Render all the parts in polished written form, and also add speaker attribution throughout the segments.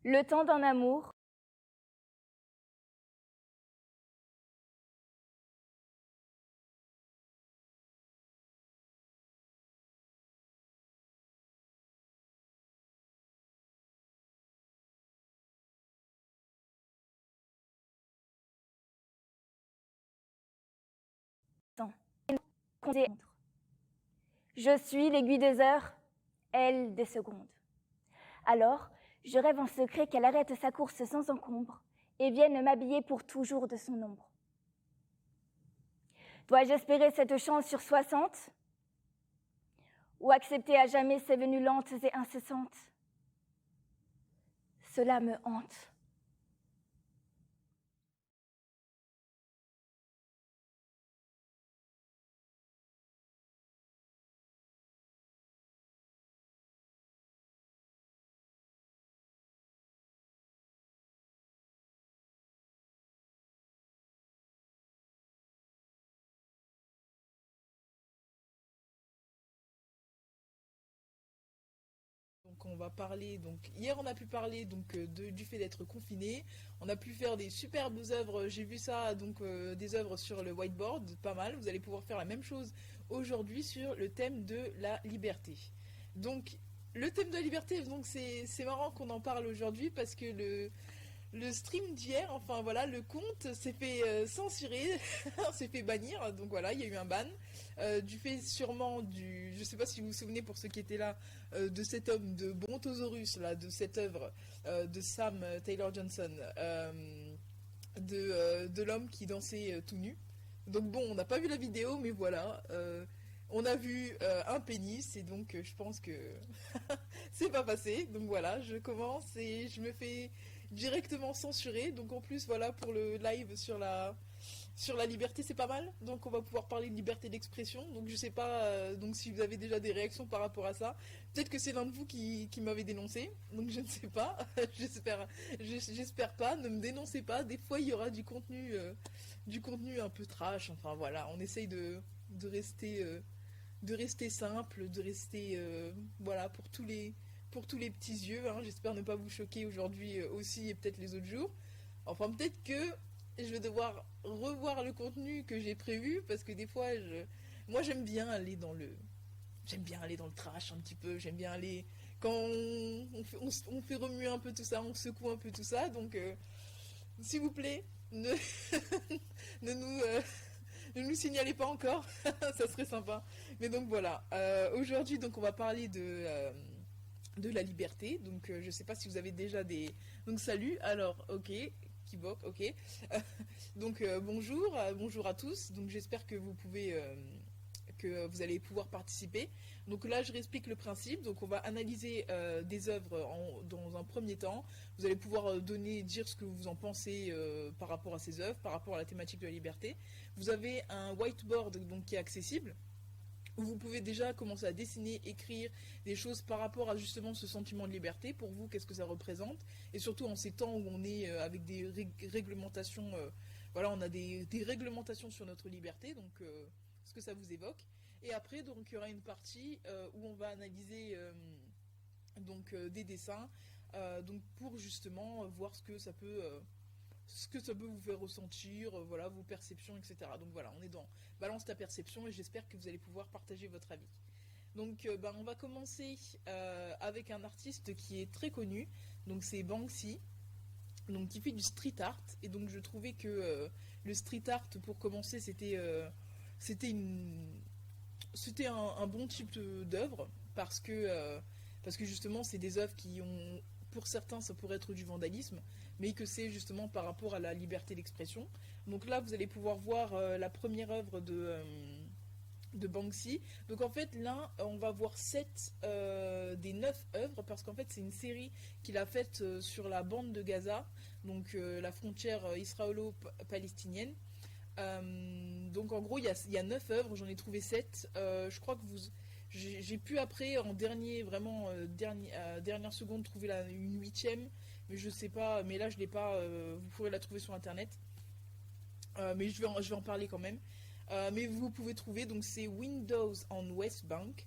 Speaker 1: Le temps d'un amour. Je suis l'aiguille des heures, elle des secondes. Alors, je rêve en secret qu'elle arrête sa course sans encombre et vienne m'habiller pour toujours de son ombre. Dois-je espérer cette chance sur 60 ou accepter à jamais ces venues lentes et incessantes? Cela me hante.
Speaker 2: Donc on va parler, donc hier on a pu parler du fait d'être confiné, on a pu faire des superbes œuvres, j'ai vu ça, des œuvres sur le whiteboard, pas mal, vous allez pouvoir faire la même chose aujourd'hui sur le thème de la liberté. Donc le thème de la liberté, donc c'est marrant qu'on en parle aujourd'hui parce que le stream d'hier, enfin voilà, le compte s'est fait censurer, s'est fait bannir, donc voilà, il y a eu un ban. Du fait sûrement je sais pas si vous vous souvenez pour ceux qui étaient là, de cet homme de Brontosaurus, là, de cette œuvre de Sam Taylor Johnson, de l'homme qui dansait tout nu. Donc bon, on n'a pas vu la vidéo, mais voilà, on a vu un pénis, et donc je pense que c'est pas passé. Donc voilà, je commence et je me fais directement censurer. Donc en plus, voilà, pour le live sur la liberté, c'est pas mal. Donc on va pouvoir parler de liberté d'expression. Donc je sais pas donc si vous avez déjà des réactions par rapport à ça. Peut-être que c'est l'un de vous qui m'avait dénoncé. Donc je ne sais pas. J'espère pas. Ne me dénoncez pas. Des fois il y aura du contenu un peu trash. Enfin voilà, on essaye de rester de rester simple, de rester voilà pour tous les petits yeux. Hein. J'espère ne pas vous choquer aujourd'hui aussi et peut-être les autres jours. Enfin peut-être que je vais devoir revoir le contenu que j'ai prévu parce que des fois moi j'aime bien aller dans le trash un petit peu. J'aime bien aller quand on fait remuer un peu tout ça, on secoue un peu tout ça. Donc s'il vous plaît, ne ne nous ne nous signalez pas encore, ça serait sympa. Mais donc voilà, aujourd'hui donc on va parler de la liberté. Donc je sais pas si vous avez déjà des... Donc salut, alors ok, Kibok, ok. Donc bonjour, bonjour à tous. Donc j'espère que vous pouvez... que vous allez pouvoir participer. Donc là, je réexplique le principe. Donc on va analyser des œuvres dans un premier temps. Vous allez pouvoir dire ce que vous en pensez par rapport à ces œuvres, par rapport à la thématique de la liberté. Vous avez un whiteboard donc, qui est accessible, où vous pouvez déjà commencer à dessiner, écrire des choses par rapport à justement ce sentiment de liberté. Pour vous, qu'est-ce que ça représente? Et surtout en ces temps où on est avec des réglementations, voilà, on a des réglementations sur notre liberté, donc ce que ça vous évoque. Et après, donc, il y aura une partie où on va analyser des dessins, donc pour justement voir ce que ça peut vous faire ressentir, voilà, vos perceptions, etc. Donc voilà, on est dans balance ta perception et j'espère que vous allez pouvoir partager votre avis. Donc on va commencer avec un artiste qui est très connu, donc c'est Banksy, donc qui fait du street art. Et donc je trouvais que le street art pour commencer c'était une c'était un bon type d'œuvre parce que justement c'est des œuvres qui ont, pour certains ça pourrait être du vandalisme, mais que c'est justement par rapport à la liberté d'expression. Donc là vous allez pouvoir voir la première œuvre de Banksy. Donc en fait là on va voir 7 des 9 œuvres parce qu'en fait c'est une série qu'il a faite sur la bande de Gaza, donc la frontière israélo-palestinienne. Donc en gros, il y a 9 œuvres, j'en ai trouvé 7. Je crois que j'ai pu après, en dernier, vraiment, dernière seconde, trouver une huitième. Mais je sais pas, mais là je l'ai pas, vous pourrez la trouver sur internet. Mais je vais en parler quand même. Mais vous pouvez trouver, donc c'est Windows on West Bank.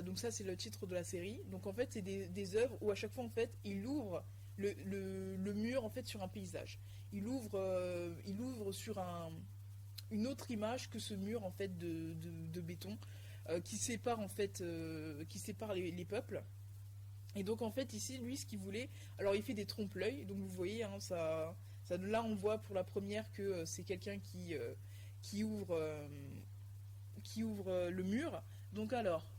Speaker 2: Donc ça c'est le titre de la série. Donc en fait c'est des œuvres où à chaque fois en fait il ouvre le mur en fait sur un paysage. Il ouvre sur une autre image que ce mur en fait de béton qui sépare en fait qui sépare les peuples. Et donc en fait ici lui ce qu'il voulait, alors il fait des trompe-l'œil, donc vous voyez hein, là on voit pour la première que c'est quelqu'un qui ouvre le mur. Donc alors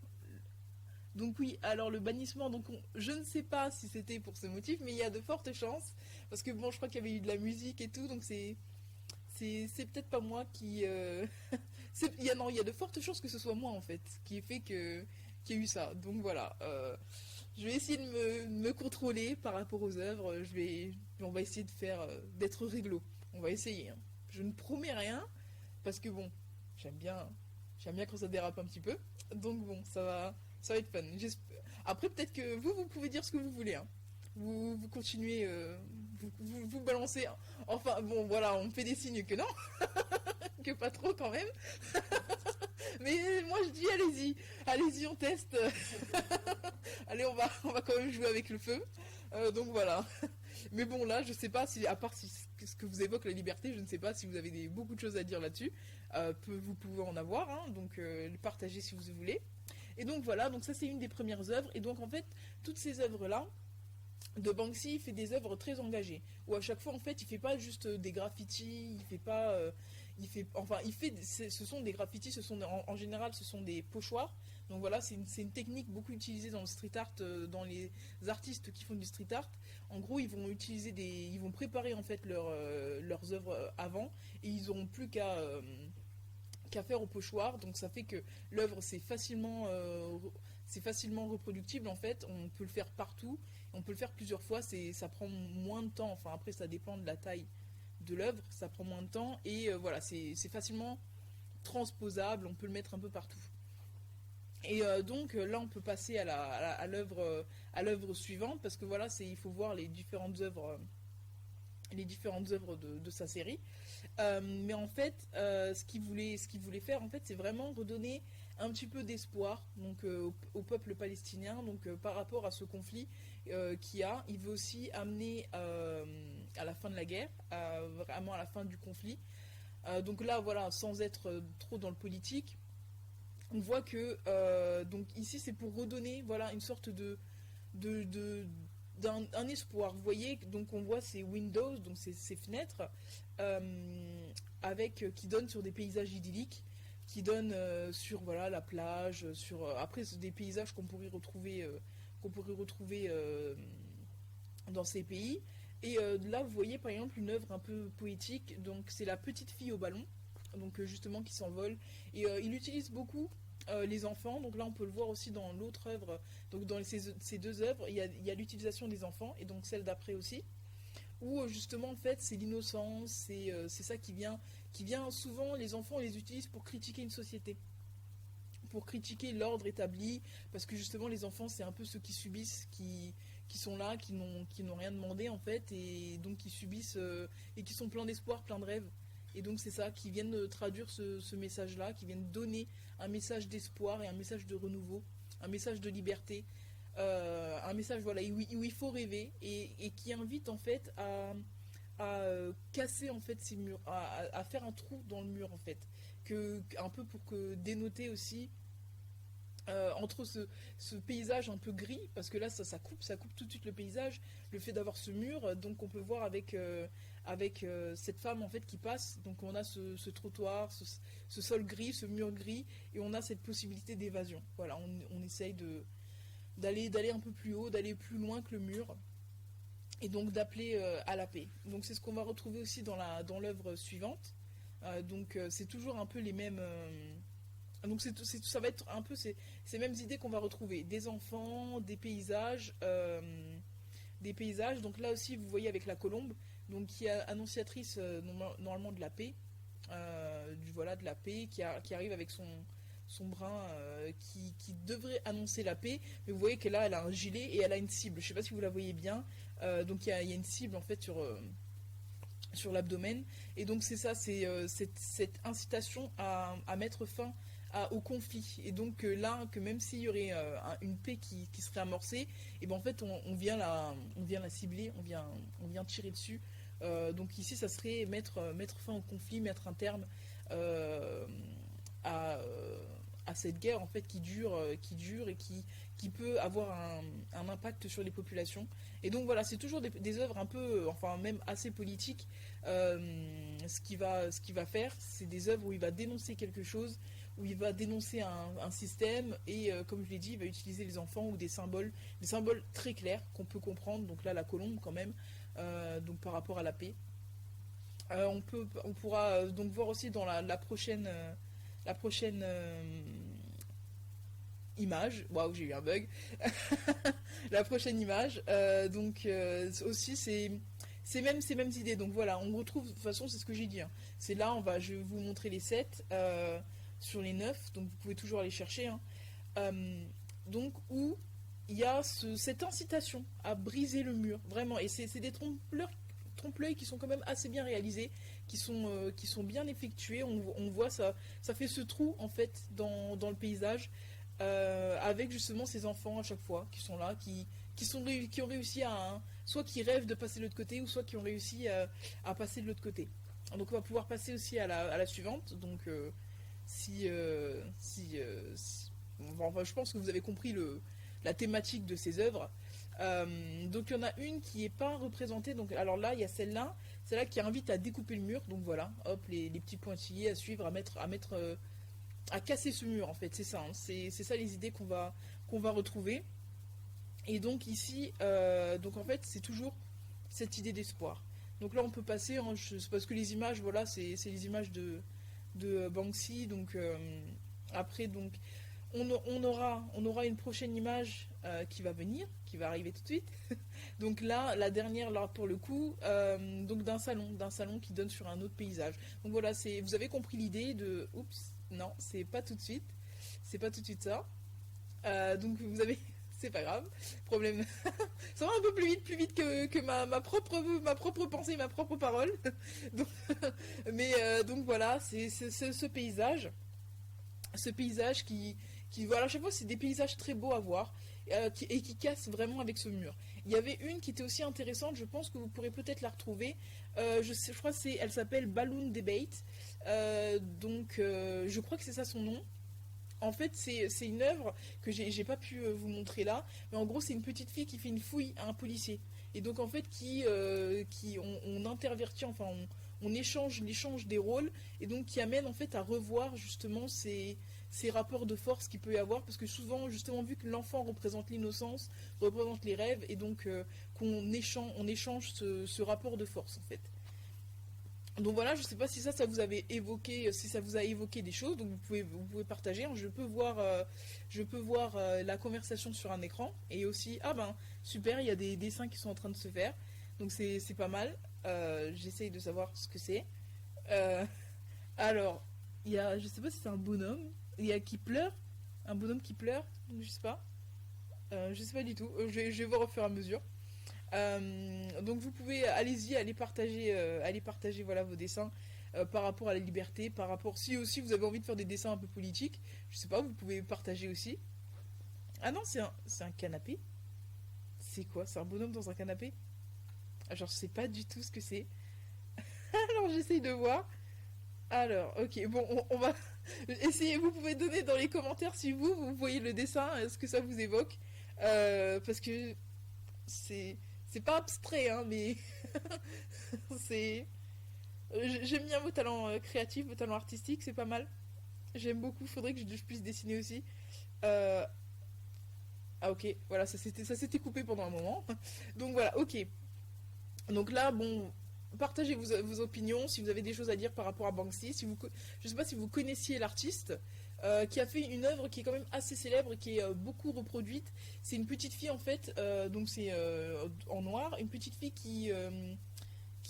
Speaker 2: donc oui, alors le bannissement, je ne sais pas si c'était pour ce motif, mais il y a de fortes chances, parce que bon, je crois qu'il y avait eu de la musique et tout, donc c'est peut-être pas moi qui... non, il y a de fortes chances que ce soit moi en fait, qui ait fait qu'il y a eu ça. Donc voilà, je vais essayer de me contrôler par rapport aux œuvres, on va essayer d'être réglo, on va essayer. Hein. Je ne promets rien, parce que bon, j'aime bien quand ça dérape un petit peu, donc bon, ça va être fun. Après, peut-être que vous pouvez dire ce que vous voulez. Hein. Vous continuez, vous balancez. Enfin, bon, voilà, on me fait des signes que non, que pas trop quand même. Mais moi, je dis, allez-y, on teste. Allez, on va quand même jouer avec le feu. Donc voilà. Mais bon, là, je sais pas si, à part ce que vous évoque la liberté, je ne sais pas si vous avez beaucoup de choses à dire là-dessus. Vous pouvez en avoir, hein, donc le partager si vous voulez. Et donc voilà, donc ça c'est une des premières œuvres. Et donc en fait, toutes ces œuvres-là, de Banksy, il fait des œuvres très engagées. Où à chaque fois, en fait, il fait pas juste des graffitis, il fait pas... ce sont des graffitis, en général, ce sont des pochoirs. Donc voilà, c'est une technique beaucoup utilisée dans le street art, dans les artistes qui font du street art. En gros, ils vont préparer en fait leurs œuvres avant, et ils n'auront plus qu'à faire au pochoir, donc ça fait que l'œuvre c'est facilement reproductible en fait, on peut le faire partout, on peut le faire plusieurs fois, ça prend moins de temps, enfin après ça dépend de la taille de l'œuvre, ça prend moins de temps, et voilà, c'est facilement transposable, on peut le mettre un peu partout. Et donc là on peut passer à l'œuvre suivante, parce que voilà, il faut voir les différentes œuvres de sa série. Mais en fait, ce qu'il voulait faire, en fait, c'est vraiment redonner un petit peu d'espoir donc au peuple palestinien, donc par rapport à ce conflit qu'il y a. Il veut aussi amener à la fin de la guerre, vraiment à la fin du conflit. Donc là, voilà, sans être trop dans le politique, on voit que donc ici, c'est pour redonner, voilà, une sorte de d'un espoir. Vous voyez, donc on voit ces windows, donc ces fenêtres, qui donnent sur des paysages idylliques, qui donnent sur voilà la plage, après c'est des paysages qu'on pourrait retrouver dans ces pays. Et là vous voyez par exemple une œuvre un peu poétique, donc c'est la petite fille au ballon, donc justement qui s'envole, et il utilise beaucoup les enfants, donc là on peut le voir aussi dans l'autre œuvre, donc dans ces deux œuvres, il y a l'utilisation des enfants, et donc celle d'après aussi, où justement en fait c'est l'innocence, c'est ça qui vient souvent, les enfants on les utilise pour critiquer une société, pour critiquer l'ordre établi, parce que justement les enfants c'est un peu ceux qui subissent, qui sont là, qui n'ont rien demandé en fait, et donc qui subissent et qui sont pleins d'espoir, pleins de rêves. Et donc c'est ça, qui viennent traduire ce message-là, qui viennent donner un message d'espoir et un message de renouveau, un message de liberté, un message voilà, où il faut rêver, et qui invite en fait à casser en fait ces murs, à faire un trou dans le mur en fait, un peu pour dénoter aussi entre ce paysage un peu gris, parce que là ça coupe tout de suite le paysage, le fait d'avoir ce mur, donc on peut voir avec cette femme en fait qui passe, donc on a ce trottoir, ce sol gris, ce mur gris, et on a cette possibilité d'évasion. Voilà, on essaye d'aller un peu plus haut, d'aller plus loin que le mur, et donc d'appeler à la paix. Donc c'est ce qu'on va retrouver aussi dans l'œuvre suivante. Donc c'est toujours un peu les mêmes... donc ça va être un peu ces mêmes idées qu'on va retrouver. Des enfants, des paysages. Donc là aussi, vous voyez avec la colombe, donc qui est annonciatrice normalement de la paix. De la paix, qui arrive avec son brin qui devrait annoncer la paix. Mais vous voyez que là, elle a un gilet et elle a une cible. Je ne sais pas si vous la voyez bien. Donc il y a une cible en fait sur l'abdomen, et donc c'est ça, c'est cette incitation à mettre fin au conflit. Et donc là, que même s'il y aurait une paix qui serait amorcée, et ben en fait on vient la cibler, on vient tirer dessus. Donc ici, ça serait mettre fin au conflit, mettre un terme euh, à, à cette guerre en fait qui dure et qui peut avoir un impact sur les populations. Et donc voilà, c'est toujours des œuvres un peu, enfin même assez politiques. Ce qu'il va faire, c'est des œuvres où il va dénoncer quelque chose, où il va dénoncer un système et comme je l'ai dit, il va utiliser les enfants ou des symboles très clairs qu'on peut comprendre. Donc là, la colombe quand même, donc par rapport à la paix. On pourra donc voir aussi dans la prochaine image. Waouh, j'ai eu un bug. La prochaine image. Donc aussi c'est même ces mêmes idées. Donc voilà, on retrouve de toute façon c'est ce que j'ai dit. Hein. C'est là je vais vous montrer les 7 sur les 9. Donc vous pouvez toujours aller chercher. Hein. Donc où il y a cette incitation à briser le mur, vraiment. Et c'est des trompe-l'œil qui sont quand même assez bien réalisés, qui sont bien effectués. On voit ça fait ce trou en fait dans le paysage avec justement ces enfants à chaque fois qui sont là, qui ont réussi soit qui rêvent de passer de l'autre côté, ou soit qui ont réussi à passer de l'autre côté. Donc on va pouvoir passer aussi à la suivante. Donc enfin, je pense que vous avez compris la thématique de ces œuvres. Donc il y en a une qui n'est pas représentée. Donc alors là il y a celle-là qui invite à découper le mur. Donc voilà, hop, les petits pointillés à suivre, à casser ce mur en fait. C'est ça, hein. C'est ça les idées qu'on va retrouver. Et donc ici, donc en fait c'est toujours cette idée d'espoir. Donc là on peut passer, hein, parce que les images, voilà, c'est les images de Banksy. Donc après donc on aura une prochaine image qui va venir, qui va arriver tout de suite. Donc là, la dernière, là pour le coup, donc d'un salon qui donne sur un autre paysage. Donc voilà, vous avez compris l'idée de. Oups, non, c'est pas tout de suite. C'est pas tout de suite ça. Donc vous avez. C'est pas grave. Problème. Ça va un peu plus vite que ma propre pensée, ma propre parole. Donc, mais donc voilà, c'est ce paysage. Ce paysage voilà, à chaque fois c'est des paysages très beaux à voir et qui cassent vraiment avec ce mur. Il y avait une qui était aussi intéressante, je pense que vous pourrez peut-être la retrouver. Je crois elle s'appelle Balloon Debate. Donc je crois que c'est ça son nom. En fait, c'est une œuvre que j'ai pas pu vous montrer là, mais en gros, c'est une petite fille qui fait une fouille à un policier. Et donc, en fait, on intervertit, enfin, on échange l'échange des rôles, et donc qui amène en fait à revoir justement ces rapports de force qu'il peut y avoir, parce que souvent, justement, vu que l'enfant représente l'innocence, représente les rêves, et donc on échange ce rapport de force, en fait. Donc voilà, je sais pas si ça vous avait évoqué, si ça vous a évoqué des choses, donc vous pouvez partager. Hein. Je peux voir la conversation sur un écran, et aussi, ah ben super, il y a des dessins qui sont en train de se faire, donc c'est pas mal. J'essaye de savoir ce que c'est. Euh, alors, je sais pas si c'est un bonhomme, qui pleure, un bonhomme qui pleure, je sais pas. Je sais pas du tout. Je vais voir au fur et à mesure. Donc vous pouvez, allez-y, aller partager voilà, vos dessins par rapport à la liberté, par rapport, si aussi vous avez envie de faire des dessins un peu politiques, je sais pas, vous pouvez partager aussi. Ah non, c'est un canapé. C'est quoi? C'est un bonhomme dans un canapé? Ah, genre, je sais pas du tout ce que c'est. Alors j'essaye de voir. Alors, ok, bon, on va essayer. Vous pouvez donner dans les commentaires si vous voyez le dessin, ce que ça vous évoque. Parce que c'est pas abstrait, hein, mais c'est. J'aime bien vos talents créatifs, vos talents artistiques, c'est pas mal. J'aime beaucoup, faudrait que je puisse dessiner aussi. Euh, Ah ok, voilà, ça s'était coupé pendant un moment. Donc voilà, ok. Donc là, bon, partagez vos opinions, si vous avez des choses à dire par rapport à Banksy. Je sais pas si vous connaissiez l'artiste qui a fait une œuvre qui est quand même assez célèbre et qui est beaucoup reproduite. C'est une petite fille en fait, donc c'est en noir, une petite fille qui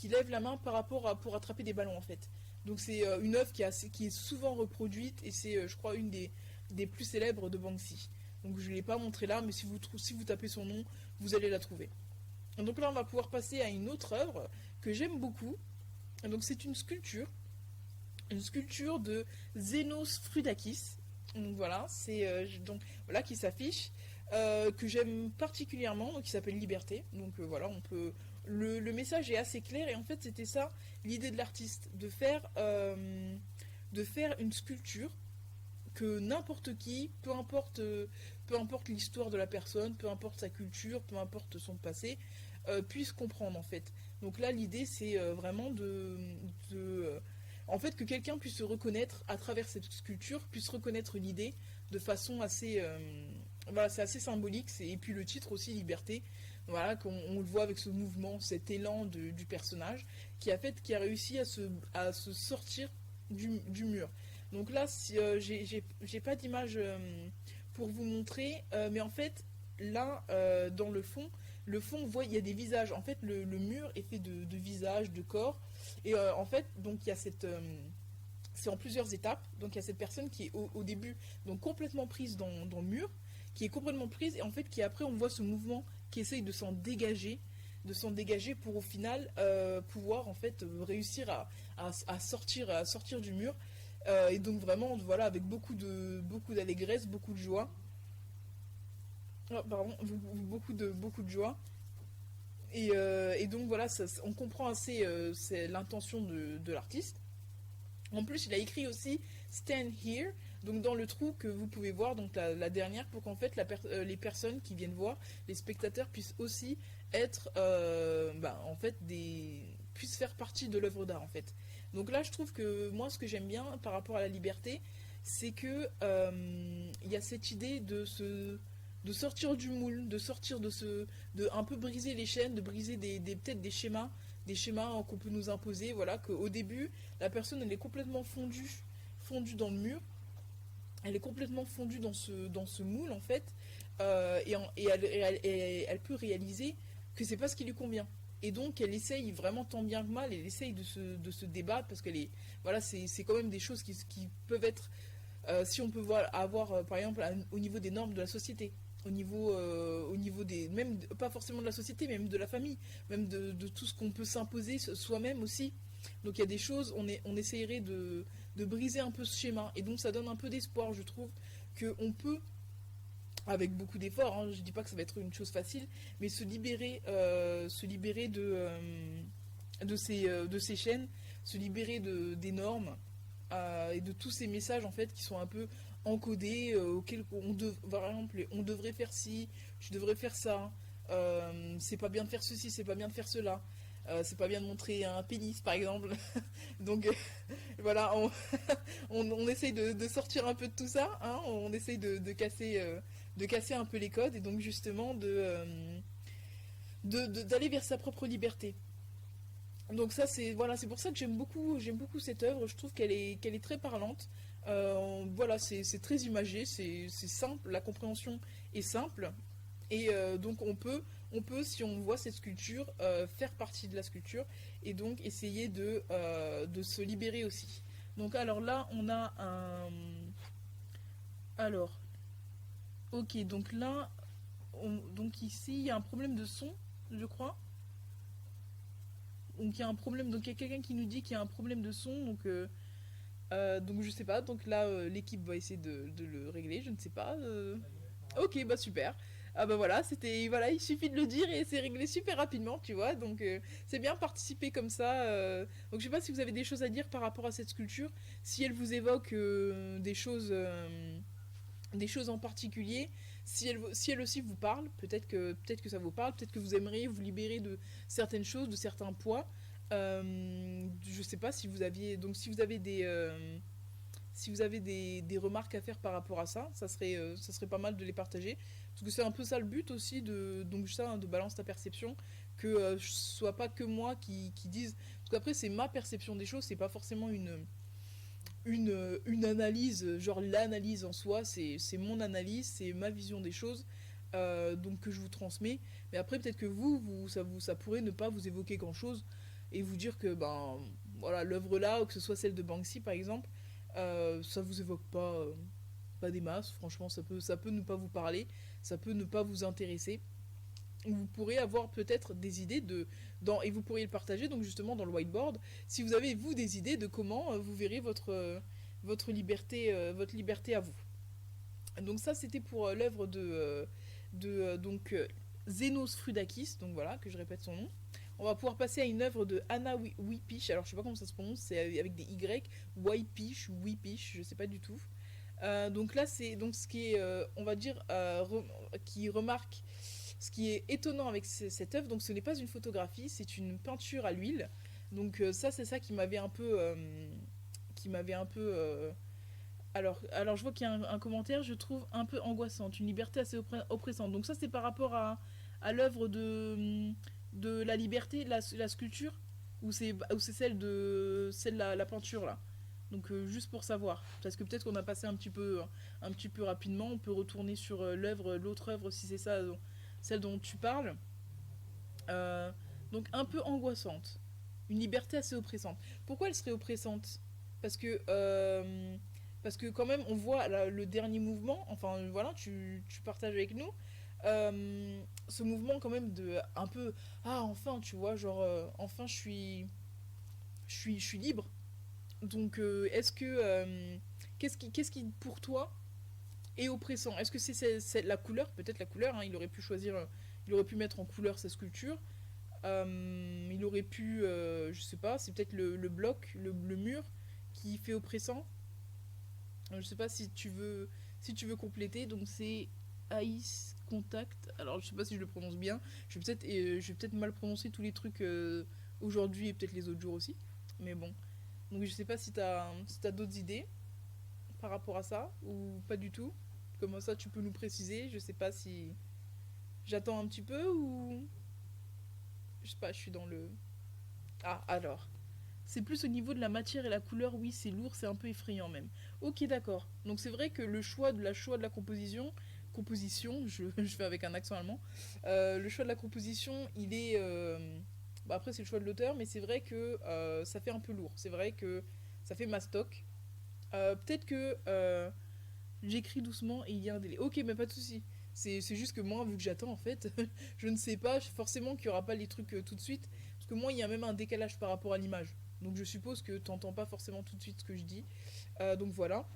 Speaker 2: lève la main pour attraper des ballons en fait. Donc c'est une œuvre qui est souvent reproduite et c'est, je crois, une des plus célèbres de Banksy. Donc je ne l'ai pas montré là, mais si vous tapez son nom, vous allez la trouver. Donc là, on va pouvoir passer à une autre œuvre que j'aime beaucoup. Donc c'est une sculpture de Zénos Frudakis. Donc voilà, c'est donc voilà qui s'affiche, que j'aime particulièrement, donc qui s'appelle Liberté. Donc voilà, on peut. Le message est assez clair et en fait c'était ça l'idée de l'artiste, de faire une sculpture que n'importe qui, peu importe l'histoire de la personne, peu importe sa culture, peu importe son passé, puisse comprendre en fait. Donc là, l'idée, c'est vraiment en fait, que quelqu'un puisse se reconnaître à travers cette sculpture, puisse reconnaître l'idée de façon assez, voilà, c'est assez symbolique. Et puis le titre aussi, Liberté. Voilà, qu'on on le voit avec ce mouvement, cet élan du personnage, qui a réussi à se sortir du mur. Donc là, si, j'ai pas d'image pour vous montrer, mais en fait, là, dans le fond, on voit, il y a des visages. En fait, le mur est fait de visages, de corps. Et en fait, donc il y a c'est en plusieurs étapes. Donc il y a cette personne qui est au début donc complètement prise dans le mur, qui est complètement prise, et en fait, qui après, on voit ce mouvement qui essaye de s'en dégager pour au final pouvoir en fait réussir à sortir du mur. Et donc vraiment, voilà, avec beaucoup d'allégresse, beaucoup de joie. Oh, pardon, beaucoup de joie. Et donc voilà, on comprend assez c'est l'intention de l'artiste. En plus, il a écrit aussi Stand Here, donc dans le trou que vous pouvez voir, donc la dernière, pour qu'en fait les personnes qui viennent voir, les spectateurs puissent aussi être, en fait, puissent faire partie de l'œuvre d'art en fait. Donc là, je trouve que moi, ce que j'aime bien par rapport à la liberté, c'est que il y a cette idée de sortir du moule, de sortir de un peu briser les chaînes, de briser peut-être des schémas qu'on peut nous imposer. Voilà, qu'au début, la personne elle est complètement fondue dans le mur, elle est complètement fondue dans ce moule en fait, et elle peut réaliser que c'est pas ce qui lui convient. Et donc elle essaye vraiment tant bien que mal, elle essaye de se débattre parce qu'elle est, voilà, c'est quand même des choses qui peuvent être, si on peut avoir par exemple au niveau des normes de la société, au niveau des, même pas forcément de la société, mais même de la famille, même de tout ce qu'on peut s'imposer soi-même aussi. Donc il y a des choses, on essayerait de briser un peu ce schéma, et donc ça donne un peu d'espoir, je trouve, qu'on peut, avec beaucoup d'efforts, hein, je dis pas que ça va être une chose facile, mais se libérer de ces chaînes, se libérer des normes, et de tous ces messages en fait qui sont un peu encodés, auxquels par exemple, on devrait faire ci, tu devrais faire ça, c'est pas bien de faire ceci, c'est pas bien de faire cela, c'est pas bien de montrer un pénis par exemple. Donc voilà, on essaye de sortir un peu de tout ça, hein, on essaye de casser un peu les codes, et donc justement d'aller vers sa propre liberté. Donc ça c'est, voilà, c'est pour ça que j'aime beaucoup cette œuvre. Je trouve qu'elle est très parlante. Voilà, c'est très imagé, c'est simple, la compréhension est simple, et donc on peut, si on voit cette sculpture, faire partie de la sculpture, et donc essayer de se libérer aussi. Donc alors là on a un, alors ok, donc là donc ici il y a un problème de son, je crois. Donc il y a un problème, donc il y a quelqu'un qui nous dit qu'il y a un problème de son, donc je sais pas, donc là l'équipe va essayer de le régler, je ne sais pas. Ok, bah super. Ah bah voilà, voilà, il suffit de le dire et c'est réglé super rapidement, tu vois. Donc c'est bien participer comme ça. Donc je sais pas si vous avez des choses à dire par rapport à cette sculpture, si elle vous évoque des choses en particulier, si elle aussi vous parle, peut-être que ça vous parle, peut-être que vous aimeriez vous libérer de certaines choses, de certains poids. Je sais pas si vous aviez, donc si vous avez des remarques à faire par rapport à ça, ça serait pas mal de les partager. Parce que c'est un peu ça le but aussi donc ça, hein, de balance ta perception, que ce soit pas que moi qui dise. Parce qu'après, c'est ma perception des choses, c'est pas forcément une analyse, genre l'analyse en soi, c'est mon analyse, c'est ma vision des choses, donc que je vous transmets. Mais après, peut-être que ça pourrait ne pas vous évoquer grand-chose, et vous dire que, ben, voilà, l'œuvre là, ou que ce soit celle de Banksy par exemple, ça vous évoque pas des masses, franchement, ça peut ne pas vous parler, ça peut ne pas vous intéresser. Vous pourrez avoir peut-être des idées et vous pourriez le partager donc justement dans le whiteboard, si vous avez vous des idées de comment vous verrez votre liberté à vous. Donc ça, c'était pour l'œuvre donc Zénos Frudakis, donc voilà, que je répète son nom. On va pouvoir passer à une œuvre de Anna Whipish, alors je sais pas comment ça se prononce, c'est avec des Y, Whipish ou Whipish, je sais pas du tout. Donc là, c'est donc ce qui est, on va dire, qui remarque, ce qui est étonnant avec cette œuvre, donc ce n'est pas une photographie, c'est une peinture à l'huile. Donc ça, c'est ça qui m'avait un peu alors, je vois qu'il y a un commentaire, je trouve un peu angoissante, une liberté assez oppressante. Donc ça, c'est par rapport à l'œuvre de la liberté, la sculpture, ou c'est celle de la peinture, là. Donc juste pour savoir, parce que peut-être qu'on a passé un petit peu rapidement, on peut retourner sur l'autre œuvre, si c'est ça, celle dont tu parles. Euh, donc un peu angoissante, une liberté assez oppressante. Pourquoi elle serait oppressante? Parce que parce que quand même on voit le dernier mouvement, enfin voilà, tu partages avec nous ce mouvement quand même de un peu ah enfin tu vois genre enfin je suis libre. Donc est-ce que qu'est-ce qui pour toi est oppressant? Est-ce que c'est la couleur? Peut-être la couleur, hein, il aurait pu choisir, il aurait pu mettre en couleur sa sculpture. Il aurait pu, je sais pas, c'est peut-être le bloc, le mur qui fait oppressant. Je sais pas si tu veux compléter. Donc c'est Ice Contact. Alors je sais pas si je le prononce bien. Je vais peut-être mal prononcer tous les trucs aujourd'hui et peut-être les autres jours aussi. Mais bon. Donc je sais pas si t'as d'autres idées par rapport à ça ou pas du tout. Comment ça tu peux nous préciser? Je sais pas si j'attends un petit peu ou je sais pas. Je suis dans le ah alors. C'est plus au niveau de la matière et la couleur, oui, c'est lourd, c'est un peu effrayant même. Ok, d'accord. Donc c'est vrai que le choix de la composition, je fais avec un accent allemand, le choix de la composition, il est... bah après c'est le choix de l'auteur, mais c'est vrai que ça fait un peu lourd. C'est vrai que ça fait mastoc. Peut-être que j'écris doucement et il y a un délai. Ok, mais pas de souci. C'est juste que moi, vu que j'attends en fait, je ne sais pas forcément qu'il n'y aura pas les trucs tout de suite. Parce que moi, il y a même un décalage par rapport à l'image. Donc je suppose que tu n'entends pas forcément tout de suite ce que je dis. Donc voilà.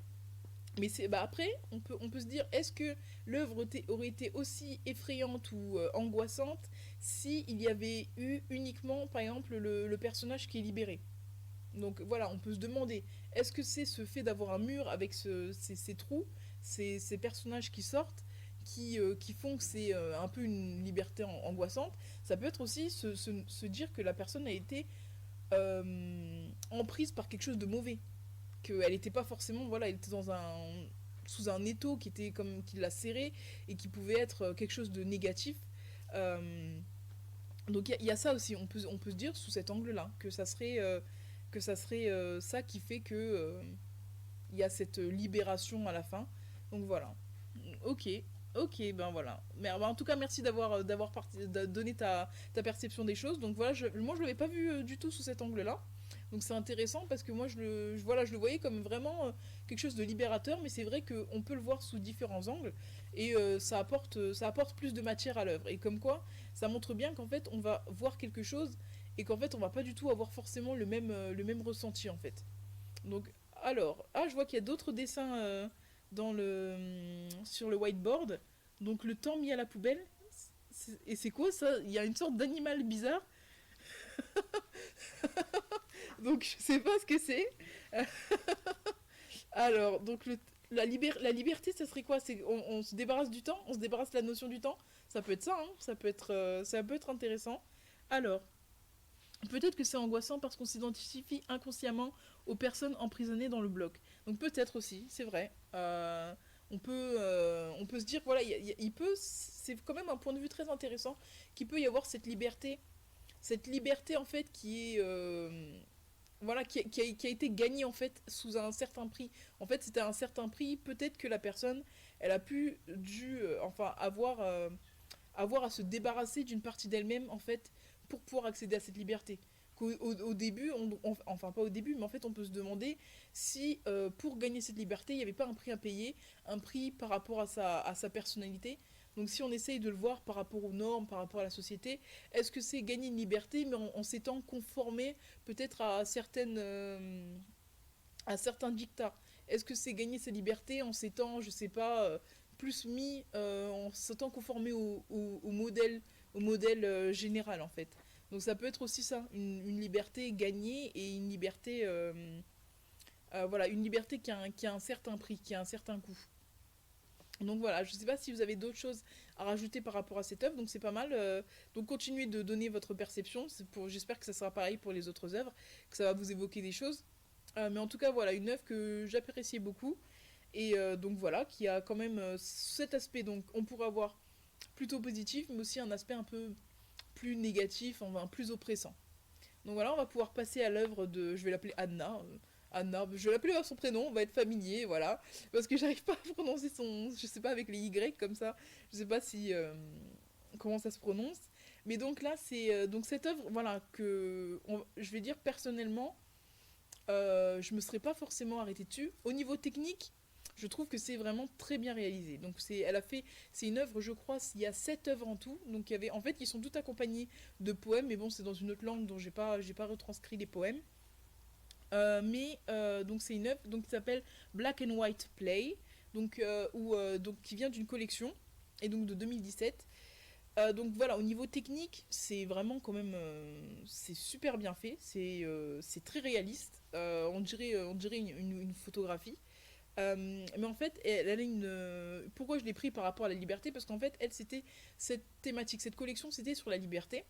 Speaker 2: Mais bah après, on peut se dire, est-ce que l'œuvre aurait été aussi effrayante ou angoissante si il y avait eu uniquement, par exemple, le personnage qui est libéré? Donc voilà, on peut se demander, est-ce que c'est ce fait d'avoir un mur avec ces trous, ces personnages qui sortent, qui font que c'est un peu une liberté angoissante? Ça peut être aussi se dire que la personne a été emprise par quelque chose de mauvais. Qu'elle n'était pas forcément, voilà, elle était sous un étau qui était comme qui l'a serré et qui pouvait être quelque chose de négatif. Euh, donc il y a ça aussi, on peut se dire sous cet angle-là que ça serait ça qui fait que il y a cette libération à la fin. Donc voilà. Ok, ok, ben voilà. Mais ben, en tout cas, merci donné ta perception des choses. Donc voilà, moi je l'avais pas vu du tout sous cet angle-là. Donc c'est intéressant parce que moi voilà, je le voyais comme vraiment quelque chose de libérateur, mais c'est vrai qu'on peut le voir sous différents angles et ça apporte plus de matière à l'œuvre. Et comme quoi, ça montre bien qu'en fait on va voir quelque chose et qu'en fait on va pas du tout avoir forcément le même ressenti en fait. Donc alors, ah je vois qu'il y a d'autres dessins sur le whiteboard. Donc le temps mis à la poubelle. Et c'est quoi ça? Il y a une sorte d'animal bizarre. Donc je sais pas ce que c'est. Alors, donc la liberté, ça serait quoi? On se débarrasse du temps? On se débarrasse de la notion du temps? Ça peut être ça, hein. Ça peut être intéressant. Alors, peut-être que c'est angoissant parce qu'on s'identifie inconsciemment aux personnes emprisonnées dans le bloc. Donc peut-être aussi, c'est vrai. On peut se dire, voilà, c'est quand même un point de vue très intéressant qu'il peut y avoir cette liberté en fait qui est voilà qui a été gagnée en fait sous un certain prix. En fait, c'était un certain prix. Peut-être que la personne, elle a dû enfin avoir à se débarrasser d'une partie d'elle-même en fait pour pouvoir accéder à cette liberté. Au début, enfin pas au début, mais en fait on peut se demander si pour gagner cette liberté, il n'y avait pas un prix à payer, un prix par rapport à sa personnalité. Donc si on essaye de le voir par rapport aux normes, par rapport à la société, est-ce que c'est gagner une liberté, mais en s'étant conformé peut-être à certains dictats? Est-ce que c'est gagner sa liberté en s'étant, je sais pas, plus mis, en s'étant conformé au modèle général en fait. Donc ça peut être aussi ça, une liberté gagnée et une liberté, voilà, une liberté qui a un certain prix, qui a un certain coût. Donc voilà, je ne sais pas si vous avez d'autres choses à rajouter par rapport à cette œuvre, donc c'est pas mal. Donc continuez de donner votre perception, j'espère que ça sera pareil pour les autres œuvres, que ça va vous évoquer des choses. Mais en tout cas, voilà, une œuvre que j'appréciais beaucoup, et donc voilà, qui a quand même cet aspect, donc on pourrait avoir plutôt positif, mais aussi un aspect un peu plus négatif, enfin plus oppressant. Donc voilà, on va pouvoir passer à l'œuvre de, je vais l'appeler Anna. Anna, je vais l'appeler par son prénom, on va être familier, voilà. Parce que j'arrive pas à prononcer son, je sais pas, avec les Y comme ça, je sais pas si, comment ça se prononce. Mais donc là, c'est donc cette œuvre, voilà, je vais dire personnellement, je me serais pas forcément arrêtée dessus. Au niveau technique, je trouve que c'est vraiment très bien réalisé. Donc c'est une œuvre, je crois, il y a 7 œuvres en tout. Donc il y avait, en fait, ils sont toutes accompagnés de poèmes, mais bon, c'est dans une autre langue dont j'ai pas retranscrit les poèmes. Donc c'est une œuvre donc, qui s'appelle Black and White Play, donc qui vient d'une collection et donc de 2017. Donc voilà, au niveau technique, c'est vraiment quand même c'est super bien fait, c'est très réaliste, on dirait une photographie. Mais en fait, elle a pourquoi je l'ai pris par rapport à la liberté? Parce qu'en fait, elle, c'était cette thématique, cette collection, c'était sur la liberté.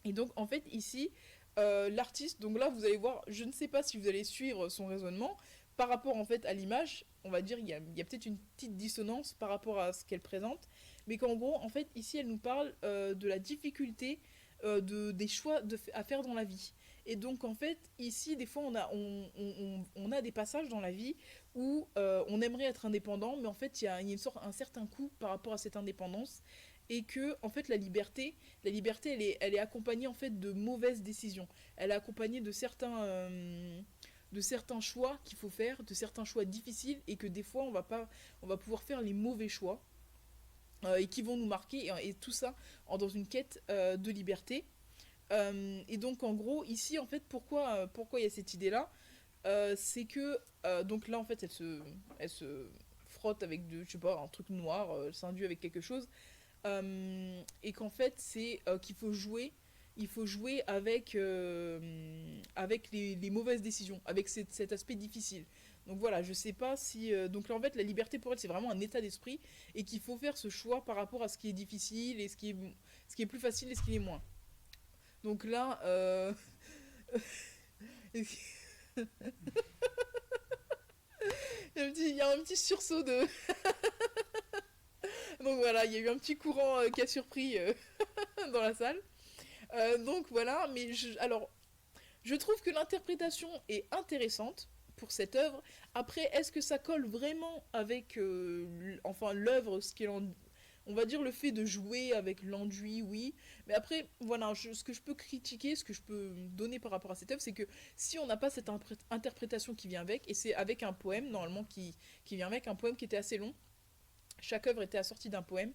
Speaker 2: Et donc, en fait, ici, l'artiste, donc là, vous allez voir, je ne sais pas si vous allez suivre son raisonnement, par rapport, en fait, à l'image, on va dire, il y a peut-être une petite dissonance par rapport à ce qu'elle présente, mais qu'en gros, en fait, ici, elle nous parle de la difficulté des choix à faire dans la vie. Et donc, en fait, ici, des fois, on a des passages dans la vie où on aimerait être indépendant, mais en fait, il y a un certain coût par rapport à cette indépendance, et que, en fait, la liberté, elle est accompagnée, en fait, de mauvaises décisions. Elle est accompagnée de certains choix qu'il faut faire, de certains choix difficiles, et que des fois, on va pouvoir faire les mauvais choix, et qui vont nous marquer, et tout ça dans une quête de liberté. Et donc en gros ici en fait pourquoi il y a cette idée là, c'est que donc là en fait elle se frotte avec je sais pas un truc noir, s'induit avec quelque chose, et qu'en fait c'est il faut jouer avec les mauvaises décisions, avec cet aspect difficile. Donc voilà, je sais pas si donc là en fait la liberté pour elle c'est vraiment un état d'esprit, et qu'il faut faire ce choix par rapport à ce qui est difficile et ce qui est plus facile et ce qui est moins. Donc là, il y a un petit sursaut de. Donc voilà, il y a eu un petit courant qui a surpris dans la salle. Donc voilà, alors, je trouve que l'interprétation est intéressante pour cette œuvre. Après, est-ce que ça colle vraiment avec enfin l'œuvre, on va dire le fait de jouer avec l'enduit, oui. Mais après, voilà, ce que je peux critiquer, ce que je peux donner par rapport à cette œuvre, c'est que si on n'a pas cette interprétation qui vient avec, et c'est avec un poème, normalement, qui vient avec, un poème qui était assez long, chaque œuvre était assortie d'un poème,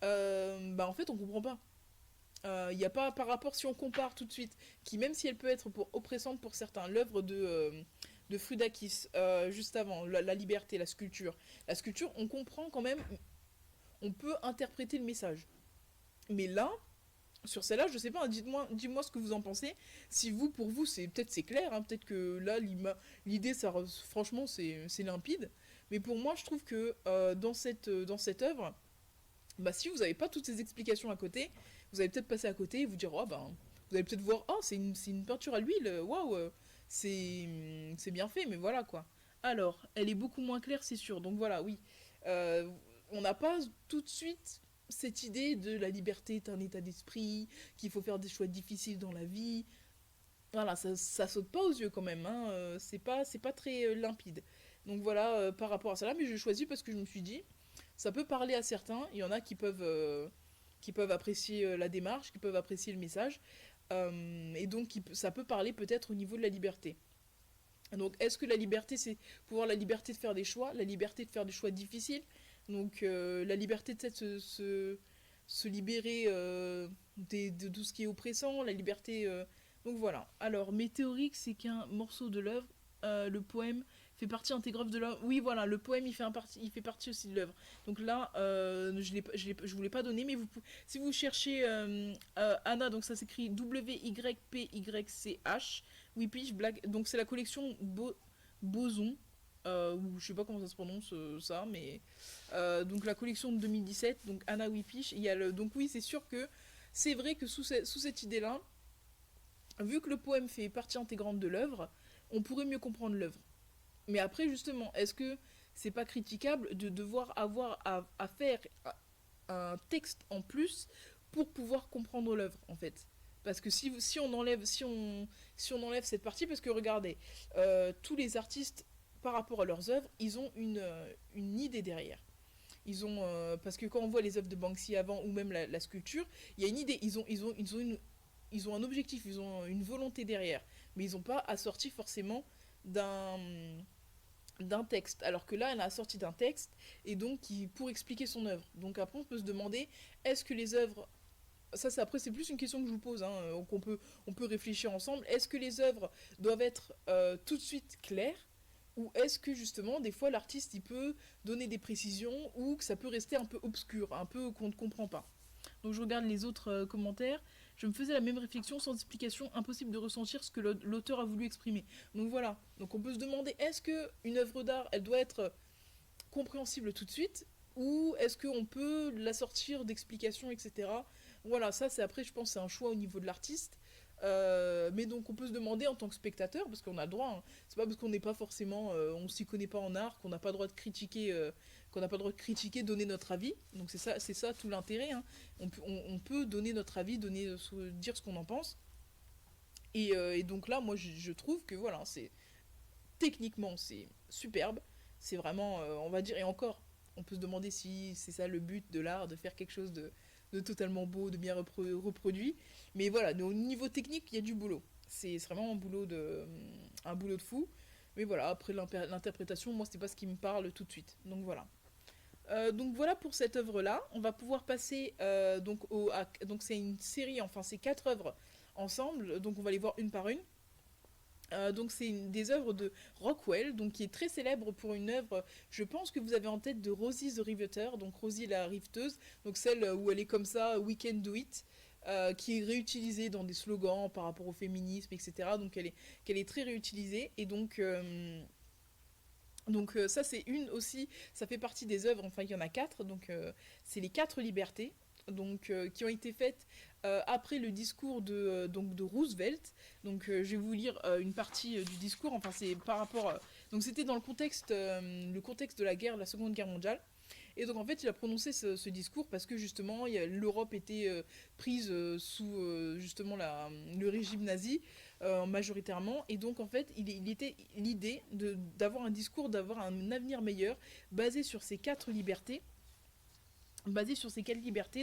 Speaker 2: bah en fait, on comprend pas. Il n'y a pas par rapport, si on compare tout de suite, qui même si elle peut être oppressante pour certains, l'œuvre de Frudakis, juste avant, la liberté, la sculpture. La sculpture, on comprend quand même, on peut interpréter le message. Mais là, sur celle-là, je sais pas, dis-moi ce que vous en pensez. Si pour vous, peut-être c'est clair, hein, peut-être que là, l'idée, franchement, c'est limpide. Mais pour moi, je trouve que dans cette œuvre, bah, si vous n'avez pas toutes ces explications à côté, vous allez peut-être passer à côté et vous dire, oh ben, vous allez peut-être voir, oh, c'est une peinture à l'huile, waouh, c'est bien fait, mais voilà quoi. Alors, elle est beaucoup moins claire, c'est sûr. Donc voilà, oui. Euh, on n'a pas tout de suite cette idée de la liberté est un état d'esprit, qu'il faut faire des choix difficiles dans la vie. Voilà, ça saute pas aux yeux quand même, hein. C'est pas très limpide. Donc voilà, par rapport à ça là, mais je choisis parce que je me suis dit, ça peut parler à certains, il y en a qui peuvent apprécier la démarche, qui peuvent apprécier le message, et donc ça peut parler peut-être au niveau de la liberté. Donc est-ce que la liberté c'est pouvoir la liberté de faire des choix, la liberté de faire des choix difficiles, donc la liberté de se libérer de tout ce qui est oppressant, la liberté. Donc voilà. Alors, météorique, c'est qu'un morceau de l'œuvre. Le poème fait partie intégrante de l'œuvre. Oui, voilà, le poème, il fait partie aussi de l'œuvre. Donc là, je vous l'ai pas donné, mais si vous cherchez Anna, donc ça s'écrit W-Y-P-Y-C-H, Whipish Black, donc c'est la collection Boson, ou je sais pas comment ça se prononce ça, mais donc la collection de 2017, donc Anna Whipish, il y a donc oui, c'est sûr que c'est vrai que sous cette idée-là, vu que le poème fait partie intégrante de l'œuvre, on pourrait mieux comprendre l'œuvre. Mais après, justement, est-ce que c'est pas critiquable de devoir avoir à faire un texte en plus pour pouvoir comprendre l'œuvre, en fait? Parce que si on enlève cette partie, parce que regardez, tous les artistes, par rapport à leurs œuvres, ils ont une idée derrière. Parce que quand on voit les œuvres de Banksy avant, ou même la sculpture, il y a une idée, ils ont un objectif, ils ont une volonté derrière, mais ils n'ont pas assorti forcément d'un texte, alors que là elle a assorti d'un texte et donc pour expliquer son œuvre. Donc après on peut se demander, est-ce que les œuvres, ça c'est après c'est plus une question que je vous pose, hein, donc on peut réfléchir ensemble, est-ce que les œuvres doivent être tout de suite claires, ou est-ce que justement des fois l'artiste il peut donner des précisions, ou que ça peut rester un peu obscur, un peu qu'on ne comprend pas. Donc je regarde les autres commentaires. Je me faisais la même réflexion, sans explication, impossible de ressentir ce que l'auteur a voulu exprimer. Donc voilà. Donc on peut se demander, est-ce qu'une œuvre d'art, elle doit être compréhensible tout de suite, ou est-ce qu'on peut la sortir d'explications, etc. Voilà, ça c'est après, je pense, c'est un choix au niveau de l'artiste. Mais donc on peut se demander en tant que spectateur, parce qu'on a le droit, hein, c'est pas parce qu'on n'est pas forcément, on s'y connaît pas en art, qu'on n'a pas le droit de critiquer, donner notre avis. Donc c'est ça tout l'intérêt, hein. On peut donner notre avis, dire ce qu'on en pense. Et donc là, moi je trouve que voilà, techniquement c'est superbe, c'est vraiment, on va dire, et encore, on peut se demander si c'est ça le but de l'art, de faire quelque chose de totalement beau, de bien reproduit. Mais voilà, au niveau technique, il y a du boulot. C'est vraiment un boulot de fou. Mais voilà, après l'interprétation, moi, c'est pas ce qui me parle tout de suite. Donc voilà pour cette œuvre-là. On va pouvoir passer donc c'est une série, enfin c'est 4 œuvres ensemble. Donc on va les voir une par une. Donc c'est des œuvres de Rockwell, donc qui est très célèbre pour une œuvre, je pense que vous avez en tête, de Rosie the Riveter, donc Rosie la riveteuse, donc celle où elle est comme ça, We Can Do It, qui est réutilisée dans des slogans par rapport au féminisme, etc. Donc qu'elle est très réutilisée, et donc ça c'est une aussi, ça fait partie des œuvres, enfin il y en a 4, donc c'est les 4 libertés, donc qui ont été faites après le discours de Roosevelt. Donc je vais vous lire une partie du discours, enfin c'est par rapport donc c'était dans le contexte de la Seconde Guerre mondiale. Et donc en fait il a prononcé ce discours parce que justement l'Europe était prise sous justement le régime nazi majoritairement, et donc en fait il était l'idée d'avoir un discours, d'avoir un avenir meilleur basé sur ces 4 libertés,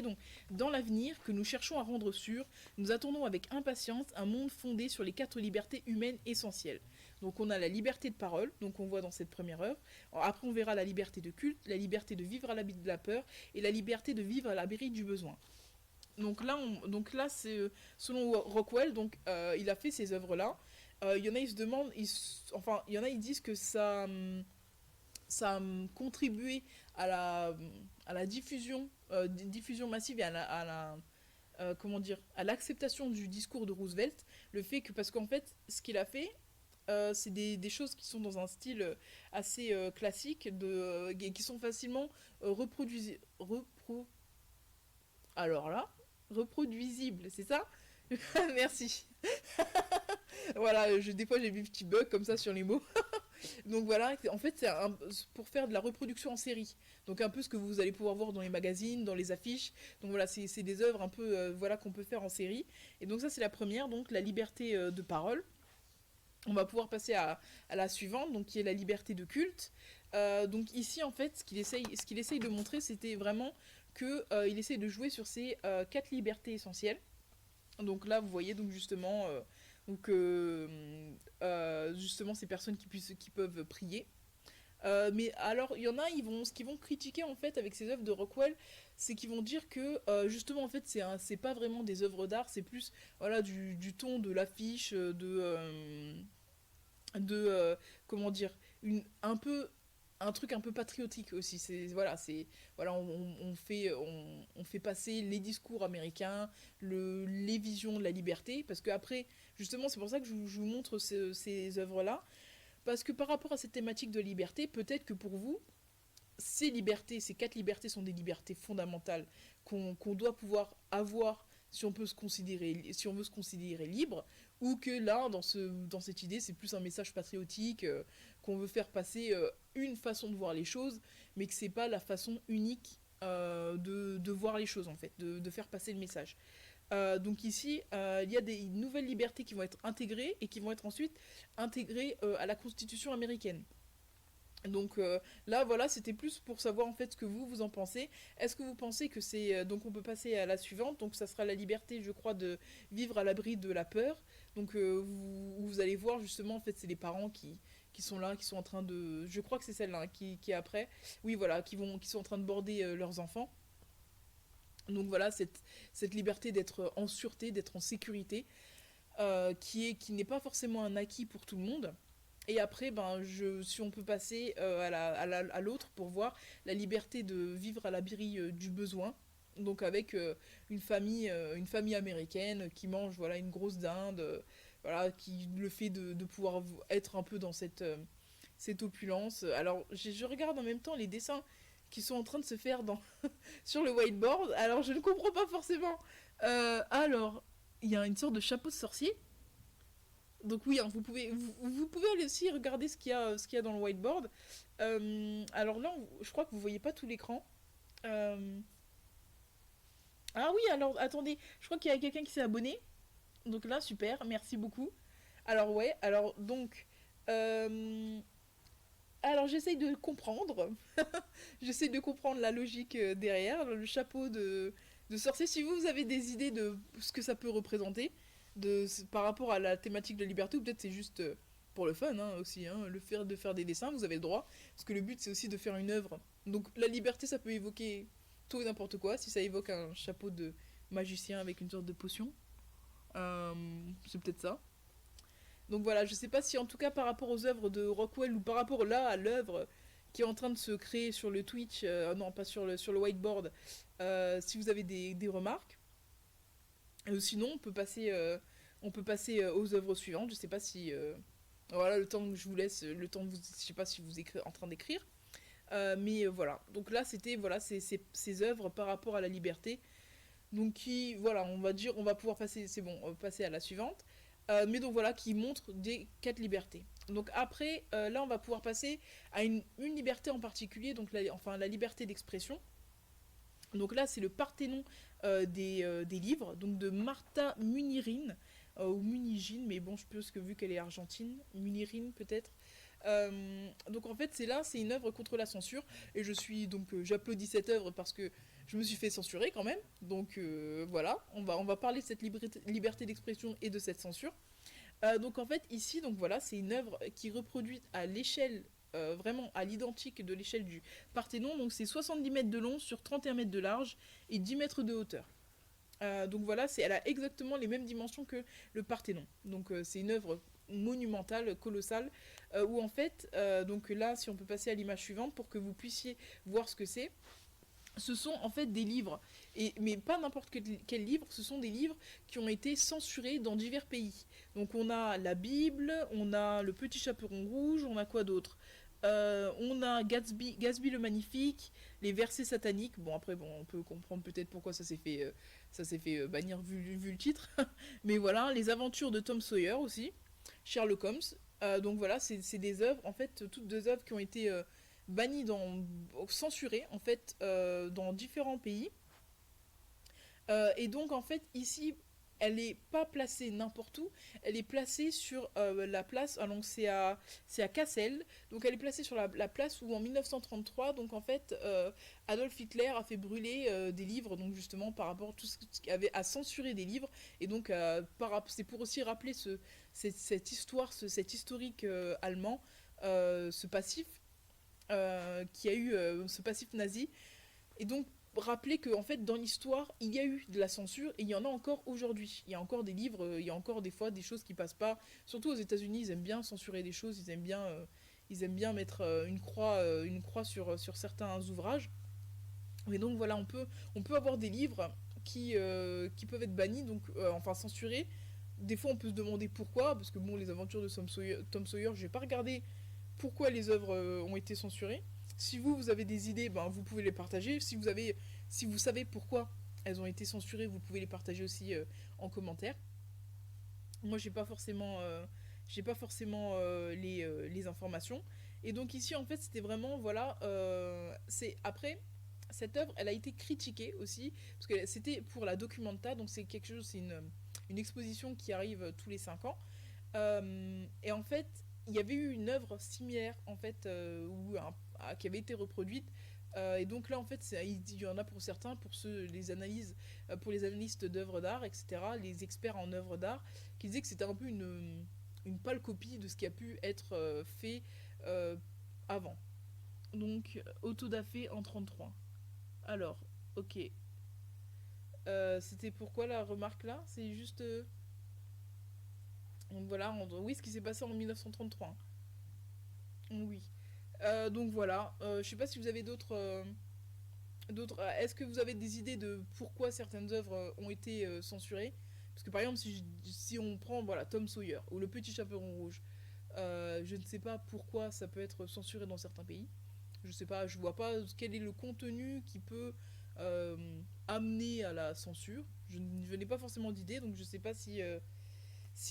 Speaker 2: donc dans l'avenir que nous cherchons à rendre sûr, nous attendons avec impatience un monde fondé sur les 4 libertés humaines essentielles. Donc on a la liberté de parole, donc on voit dans cette première œuvre. Après on verra la liberté de culte, la liberté de vivre à l'abri de la peur, et la liberté de vivre à l'abri du besoin. Donc là c'est selon Rockwell, donc il a fait ces œuvres-là. Il y en a ils se demandent, il y en a ils disent que ça a contribué à la diffusion massive, et comment dire, à l'acceptation du discours de Roosevelt. Le fait que, parce qu'en fait, ce qu'il a fait, c'est des choses qui sont dans un style assez classique, qui sont facilement alors là, reproduisibles, c'est ça? Merci. Voilà, des fois j'ai des petits bugs comme ça sur les mots. Donc voilà, en fait c'est pour faire de la reproduction en série. Donc un peu ce que vous allez pouvoir voir dans les magazines, dans les affiches. Donc voilà, c'est des œuvres un peu voilà, qu'on peut faire en série. Et donc ça c'est la première, donc la liberté de parole. On va pouvoir passer à la suivante, donc qui est la liberté de culte. Donc ici en fait ce qu'il essaye de montrer, c'était vraiment qu'il essaye de jouer sur ces 4 libertés essentielles. Donc là vous voyez donc justement justement ces personnes qui peuvent prier. Mais alors il y en a, ce qu'ils vont critiquer en fait avec ces œuvres de Rockwell, c'est qu'ils vont dire que justement en fait c'est pas vraiment des œuvres d'art, c'est plus voilà du ton de l'affiche, comment dire, un truc un peu patriotique aussi. On fait passer les discours américains, les visions de la liberté, parce que après, justement, c'est pour ça que je vous montre ces œuvres-là, parce que par rapport à cette thématique de liberté, peut-être que pour vous, ces 4 libertés sont des libertés fondamentales qu'on doit pouvoir avoir si on veut se considérer libre, ou que là, dans cette idée, c'est plus un message patriotique, qu'on veut faire passer une façon de voir les choses, mais que c'est pas la façon unique de voir les choses, en fait, de faire passer le message. Donc ici, il y a des nouvelles libertés qui vont être intégrées et qui vont être ensuite intégrées à la Constitution américaine. Donc là, voilà, c'était plus pour savoir en fait ce que vous en pensez. Est-ce que vous pensez que c'est... donc on peut passer à la suivante, donc ça sera la liberté, je crois, de vivre à l'abri de la peur. Donc vous allez voir justement, en fait, c'est les parents qui sont là, qui sont en train de... Je crois que c'est celle-là hein, qui est après. Oui, voilà, qui sont en train de border leurs enfants. Donc voilà, cette liberté d'être en sûreté, d'être en sécurité, qui n'est pas forcément un acquis pour tout le monde. Et après, si on peut passer à l'autre pour voir la liberté de vivre à l'abri du besoin. Donc avec une famille américaine qui mange voilà, une grosse dinde, voilà, qui le fait de pouvoir être un peu dans cette opulence. Alors je regarde en même temps les dessins qui sont en train de se faire sur le whiteboard. Alors je ne comprends pas forcément. Alors, il y a une sorte de chapeau de sorcier. Donc oui, hein, vous pouvez aller aussi regarder ce qu'il y a dans le whiteboard. Alors là, je crois que vous voyez pas tout l'écran. Euh, Ah oui, alors attendez, je crois qu'il y a quelqu'un qui s'est abonné. Donc là, super, merci beaucoup. Alors ouais, alors donc... euh, Alors j'essaye de comprendre. J'essaye de comprendre la logique derrière, le chapeau de sorcier. Si vous avez des idées de ce que ça peut représenter par rapport à la thématique de la liberté, ou peut-être c'est juste pour le fun hein, aussi, hein, de faire des dessins, vous avez le droit. Parce que le but c'est aussi de faire une œuvre. Donc la liberté ça peut évoquer tout et n'importe quoi. Si ça évoque un chapeau de magicien avec une sorte de potion, euh, c'est peut-être ça. Donc voilà, je sais pas si en tout cas par rapport aux œuvres de Rockwell ou par rapport là à l'œuvre qui est en train de se créer sur le Twitch, non pas sur le whiteboard, si vous avez des remarques. Sinon, on peut passer aux œuvres suivantes. Je sais pas si voilà le temps que je vous laisse, le temps que je sais pas si vous êtes en train d'écrire, mais voilà. Donc là, c'était voilà ces œuvres par rapport à la liberté. Donc qui voilà, on va pouvoir passer, c'est bon, on va passer à la suivante. Mais donc voilà, qui montre des 4 libertés. Donc après, là, on va pouvoir passer à une liberté en particulier, donc la liberté d'expression. Donc là, c'est le Parthénon des livres, donc de Martha Munirin, ou Munigine, mais bon, je pense que vu qu'elle est argentine, Munirin peut-être. Donc en fait, c'est une œuvre contre la censure, et j'applaudis cette œuvre parce que je me suis fait censurer quand même. Donc voilà, on va parler de cette liberté d'expression et de cette censure. Donc en fait ici donc voilà c'est une œuvre qui reproduit à l'échelle vraiment à l'identique de l'échelle du Parthénon. Donc c'est 70 mètres de long sur 31 mètres de large et 10 mètres de hauteur. Donc voilà, elle a exactement les mêmes dimensions que le Parthénon. Donc c'est une œuvre monumentale, colossale, où en fait, donc là si on peut passer à l'image suivante pour que vous puissiez voir ce que c'est. Ce sont en fait des livres, mais pas n'importe quel livre, ce sont des livres qui ont été censurés dans divers pays. Donc on a la Bible, on a le Petit Chaperon Rouge, on a quoi d'autre On a Gatsby le Magnifique, les versets sataniques. Bon après on peut comprendre peut-être pourquoi ça s'est fait bannir vu le titre. Mais voilà, les aventures de Tom Sawyer aussi, Sherlock Holmes. Donc voilà, c'est des œuvres, en fait, toutes deux œuvres qui ont été bannies, censurées, en fait, dans différents pays. Et donc, en fait, ici, elle n'est pas placée n'importe où, elle est placée sur la place, donc c'est à Cassel, donc elle est placée sur la place où en 1933, donc en fait, Adolf Hitler a fait brûler des livres, donc justement par rapport à tout ce qu'il avait à censurer des livres, et donc c'est pour aussi rappeler cette histoire, cet historique allemand, ce passif, qui a eu ce passif nazi, et donc rappeler que en fait dans l'histoire il y a eu de la censure et il y en a encore aujourd'hui. Il y a encore des livres, il y a encore des fois des choses qui passent pas. Surtout aux États-Unis, ils aiment bien censurer des choses, ils aiment bien mettre une croix sur certains ouvrages. Et donc voilà, on peut avoir des livres qui peuvent être bannis, donc enfin censurés. Des fois, on peut se demander pourquoi, parce que bon, les aventures de Tom Sawyer, je vais pas regarder pourquoi les œuvres ont été censurées. Si vous avez des idées, ben, vous pouvez les partager. Si vous savez pourquoi elles ont été censurées, vous pouvez les partager aussi en commentaire. Moi, j'ai pas forcément les informations. Et donc ici, en fait, c'était vraiment, voilà, c'est après cette œuvre, elle a été critiquée aussi parce que c'était pour la Documenta, donc c'est quelque chose, c'est une exposition qui arrive tous les 5 ans. Et en fait, il y avait eu une œuvre similaire en fait qui avait été reproduite. Et donc là, en fait, il y en a pour certains, pour les analystes d'œuvres d'art, etc., les experts en œuvres d'art, qui disaient que c'était un peu une pâle copie de ce qui a pu être fait euh, avant. Donc, autodafé en 33. Alors, ok. C'était pourquoi la remarque là? C'est juste. Donc voilà, oui, ce qui s'est passé en 1933. Oui. Donc voilà, je sais pas si vous avez est-ce que vous avez des idées de pourquoi certaines œuvres ont été censurées? Parce que par exemple, si on prend voilà, Tom Sawyer ou Le Petit Chaperon Rouge, je ne sais pas pourquoi ça peut être censuré dans certains pays. Je sais pas, je vois pas quel est le contenu qui peut euh, amener à la censure. Je n'ai pas forcément d'idée, donc je sais pas si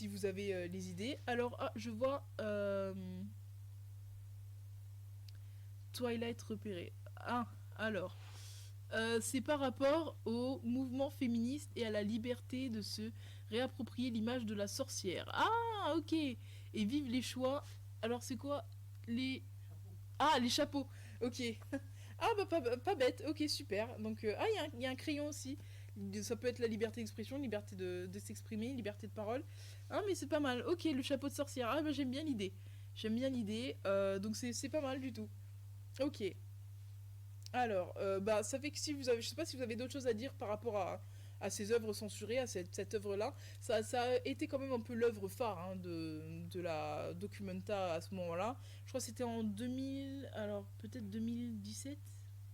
Speaker 2: vous avez les idées. Alors, ah, je vois Twilight repéré. Ah, alors. C'est par rapport au mouvement féministe et à la liberté de se réapproprier l'image de la sorcière. Ah, ok. Et vive les choix. Alors, c'est quoi les. Ah, les chapeaux. Ok. Ah, bah, pas bête. Ok, super. Donc, ah, il y a un crayon aussi. Ça peut être la liberté d'expression, liberté de s'exprimer, liberté de parole. Ah, mais c'est pas mal. Ok, le chapeau de sorcière. Ah, bah, j'aime bien l'idée. J'aime bien l'idée. Donc, c'est pas mal du tout. Ok. Alors, bah, ça fait que si vous avez, je sais pas si vous avez d'autres choses à dire par rapport à ces œuvres censurées, à cette œuvre-là. Ça a été quand même un peu l'œuvre phare hein, de la Documenta à ce moment-là. Je crois que c'était en 2000, alors peut-être 2017,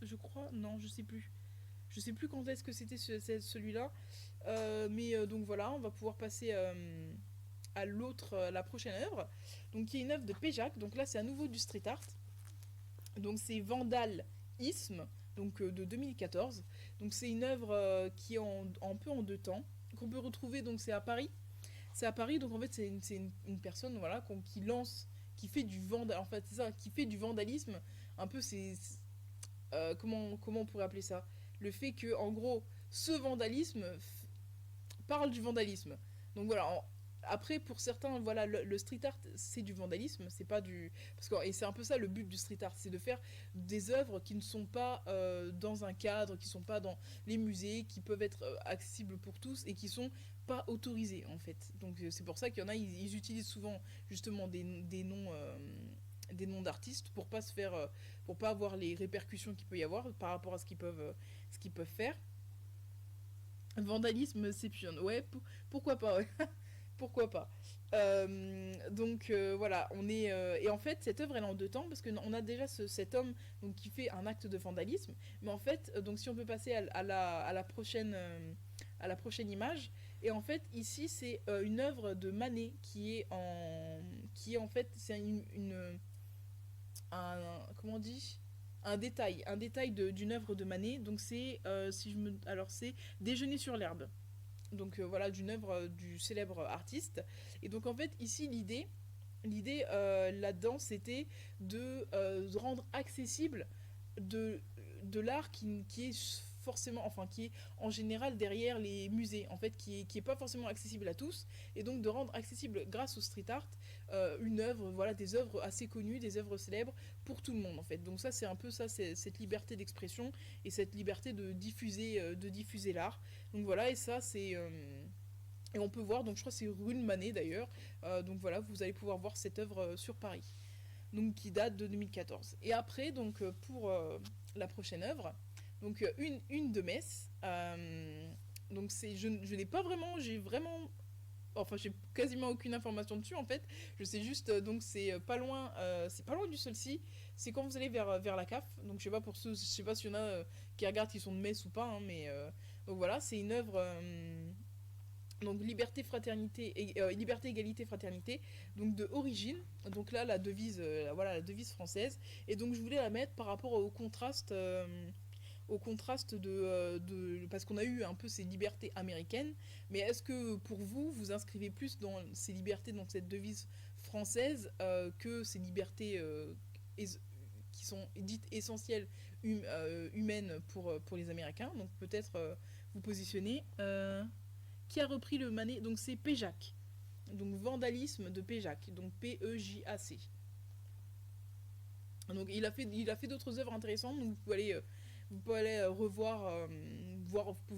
Speaker 2: je crois. Non, je sais plus. Je sais plus quand est-ce que c'était celui-là. Mais donc voilà, on va pouvoir passer à la prochaine œuvre. Donc qui est une œuvre de Péjac. Donc là, c'est à nouveau du street art. Donc c'est Vandalisme, donc de 2014. Donc c'est une œuvre qui est un peu en deux temps, qu'on peut retrouver, donc c'est à Paris. C'est à Paris, donc en fait c'est une personne voilà, qui lance, qui fait du en fait c'est ça, qui fait du vandalisme. Un peu comment on pourrait appeler ça? Le fait que en gros ce vandalisme parle du vandalisme. Donc voilà, après pour certains voilà le street art c'est du vandalisme, c'est pas du parce que et c'est un peu ça le but du street art, c'est de faire des œuvres qui ne sont pas dans un cadre, qui sont pas dans les musées, qui peuvent être accessibles pour tous et qui sont pas autorisées en fait. Donc c'est pour ça qu'il y en a ils utilisent souvent justement des noms d'artistes pour pas se faire pour pas avoir les répercussions qu'il peut y avoir par rapport à ce qu'ils peuvent faire. Vandalisme, Sépionne. Ouais, pourquoi pas, ouais. Pourquoi pas. Voilà, on est. Et en fait, cette œuvre, elle est en deux temps, parce qu'on a déjà cet homme donc, qui fait un acte de vandalisme. Mais en fait, donc si on peut passer à la prochaine image. Et en fait, ici, c'est une œuvre de Manet qui est en fait. C'est comment on dit un détail d'une œuvre de Manet. Donc c'est. Alors c'est Déjeuner sur l'herbe donc voilà d'une œuvre du célèbre artiste et donc en fait ici l'idée là-dedans c'était de rendre accessible de de l'art qui est forcément enfin qui est en général derrière les musées en fait qui est pas forcément accessible à tous et donc de rendre accessible grâce au street art une œuvre voilà des œuvres assez connues des œuvres célèbres pour tout le monde en fait donc ça c'est un peu ça c'est cette liberté d'expression et cette liberté de diffuser l'art donc voilà et ça c'est et on peut voir donc je crois que c'est rue Manet d'ailleurs donc voilà vous allez pouvoir voir cette œuvre sur Paris donc qui date de 2014 et après donc pour la prochaine œuvre donc une de Metz donc je n'ai pas vraiment j'ai vraiment enfin j'ai quasiment aucune information dessus en fait. Je sais juste donc c'est pas loin du Solcy. C'est quand vous allez vers la CAF. Donc je sais pas pour ceux, je sais pas s'il y en a qui regardent qui sont de Metz ou pas, hein, mais donc voilà, c'est une œuvre donc liberté, fraternité, liberté, égalité, fraternité, donc de origine. Donc là, la devise, voilà, la devise française. Et donc je voulais la mettre par rapport au contraste parce qu'on a eu un peu ces libertés américaines. Mais est-ce que pour vous, vous inscrivez plus dans ces libertés, dans cette devise française, que ces libertés qui sont dites essentielles humaines pour les Américains? Donc peut-être vous positionner. Qui a repris le mané, donc c'est Péjac. Donc vandalisme de Péjac, donc P-E-J-A-C. Donc il a fait d'autres œuvres intéressantes, donc vous pouvez aller vous pouvez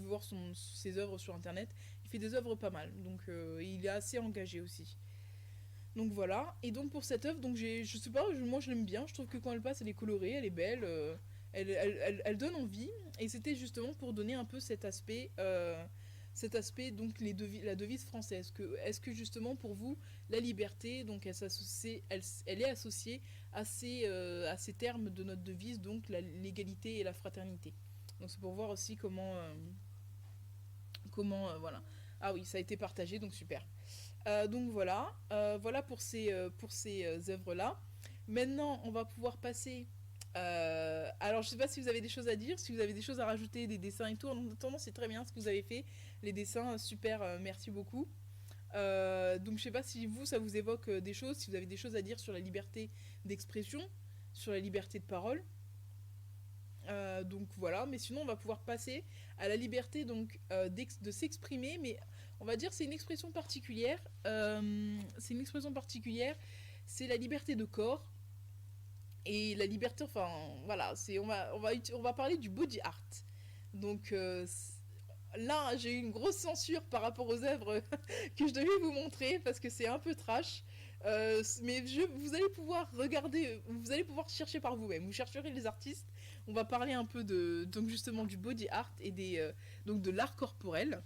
Speaker 2: voir ses œuvres sur internet. Il fait des œuvres pas mal, donc il est assez engagé aussi. Donc voilà, et donc pour cette œuvre, donc je sais pas, moi je l'aime bien, je trouve que quand elle passe, elle est colorée, elle est belle, elle donne envie, et c'était justement pour donner un peu cet aspect donc la devise française. Est-ce que justement pour vous, la liberté, donc elle est associée à ces termes de notre devise, donc l'égalité et la fraternité. Donc c'est pour voir aussi comment voilà. Ah oui, ça a été partagé, donc super. Donc voilà, voilà pour ces œuvres-là. Maintenant, on va pouvoir passer. Alors, je sais pas si vous avez des choses à dire, si vous avez des choses à rajouter, des dessins et tout. En attendant, c'est très bien ce que vous avez fait. Les dessins, super, merci beaucoup. Donc, je sais pas si vous, ça vous évoque des choses, si vous avez des choses à dire sur la liberté d'expression, sur la liberté de parole. Donc voilà, mais sinon on va pouvoir passer à la liberté donc de s'exprimer, mais on va dire c'est une expression particulière. C'est une expression particulière, c'est la liberté de corps et la liberté, enfin voilà, on va parler du body art. Donc là j'ai eu une grosse censure par rapport aux œuvres que je devais vous montrer parce que c'est un peu trash. Mais vous allez pouvoir regarder, vous allez pouvoir chercher par vous-même. Vous chercherez les artistes. On va parler un peu donc justement du body art et donc de l'art corporel.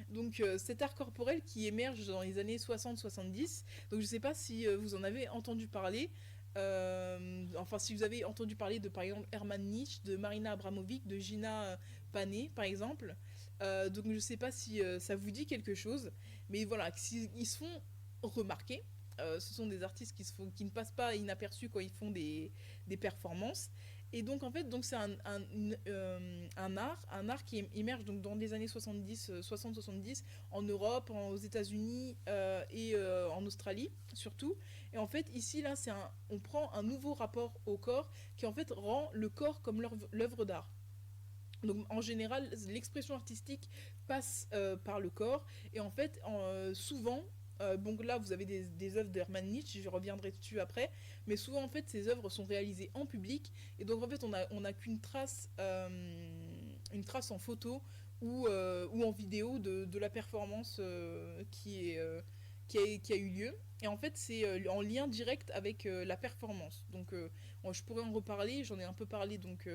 Speaker 2: Donc cet art corporel qui émerge dans les années 60-70. Donc je ne sais pas si vous en avez entendu parler. Enfin, si vous avez entendu parler de par exemple Herman Nietzsche, de Marina Abramovic, de Gina Panet par exemple. Donc je ne sais pas si ça vous dit quelque chose. Mais voilà, ils se font remarquer. Ce sont des artistes qui ne passent pas inaperçus quand ils font des performances. Et donc en fait, donc c'est un art qui émerge donc dans les années 60-70 en Europe, aux États-Unis et en Australie surtout. Et en fait ici là, on prend un nouveau rapport au corps qui en fait rend le corps comme l'œuvre d'art. Donc en général, l'expression artistique passe par le corps et en fait souvent bon là vous avez des œuvres d'Hermann Nietzsche, je reviendrai dessus après, mais souvent en fait ces œuvres sont réalisées en public et donc en fait on a qu'une trace en photo ou en vidéo de la performance qui a eu lieu. Et en fait c'est en lien direct avec la performance. Donc je pourrais en reparler, j'en ai un peu parlé donc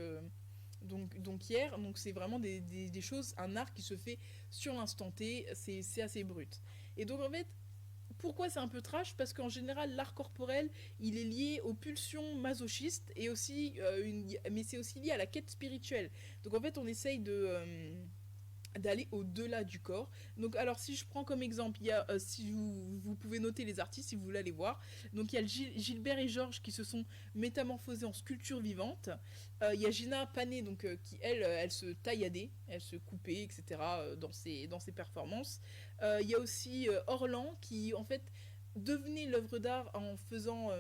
Speaker 2: hier, donc c'est vraiment des choses, un art qui se fait sur l'instant T, c'est assez brut. Et donc en fait, pourquoi c'est un peu trash? Parce qu'en général, l'art corporel, il est lié aux pulsions masochistes et aussi, mais c'est aussi lié à la quête spirituelle. Donc en fait, on essaye d'aller au-delà du corps. Donc alors si je prends comme exemple, il y a si vous pouvez noter les artistes si vous voulez aller voir. Donc il y a Gilbert et Georges qui se sont métamorphosés en sculpture vivante. Il y a Gina Panet donc qui elle se tailladait, elle se coupait etc. Dans ses performances. Il y a aussi Orlan qui en fait devenait l'œuvre d'art en faisant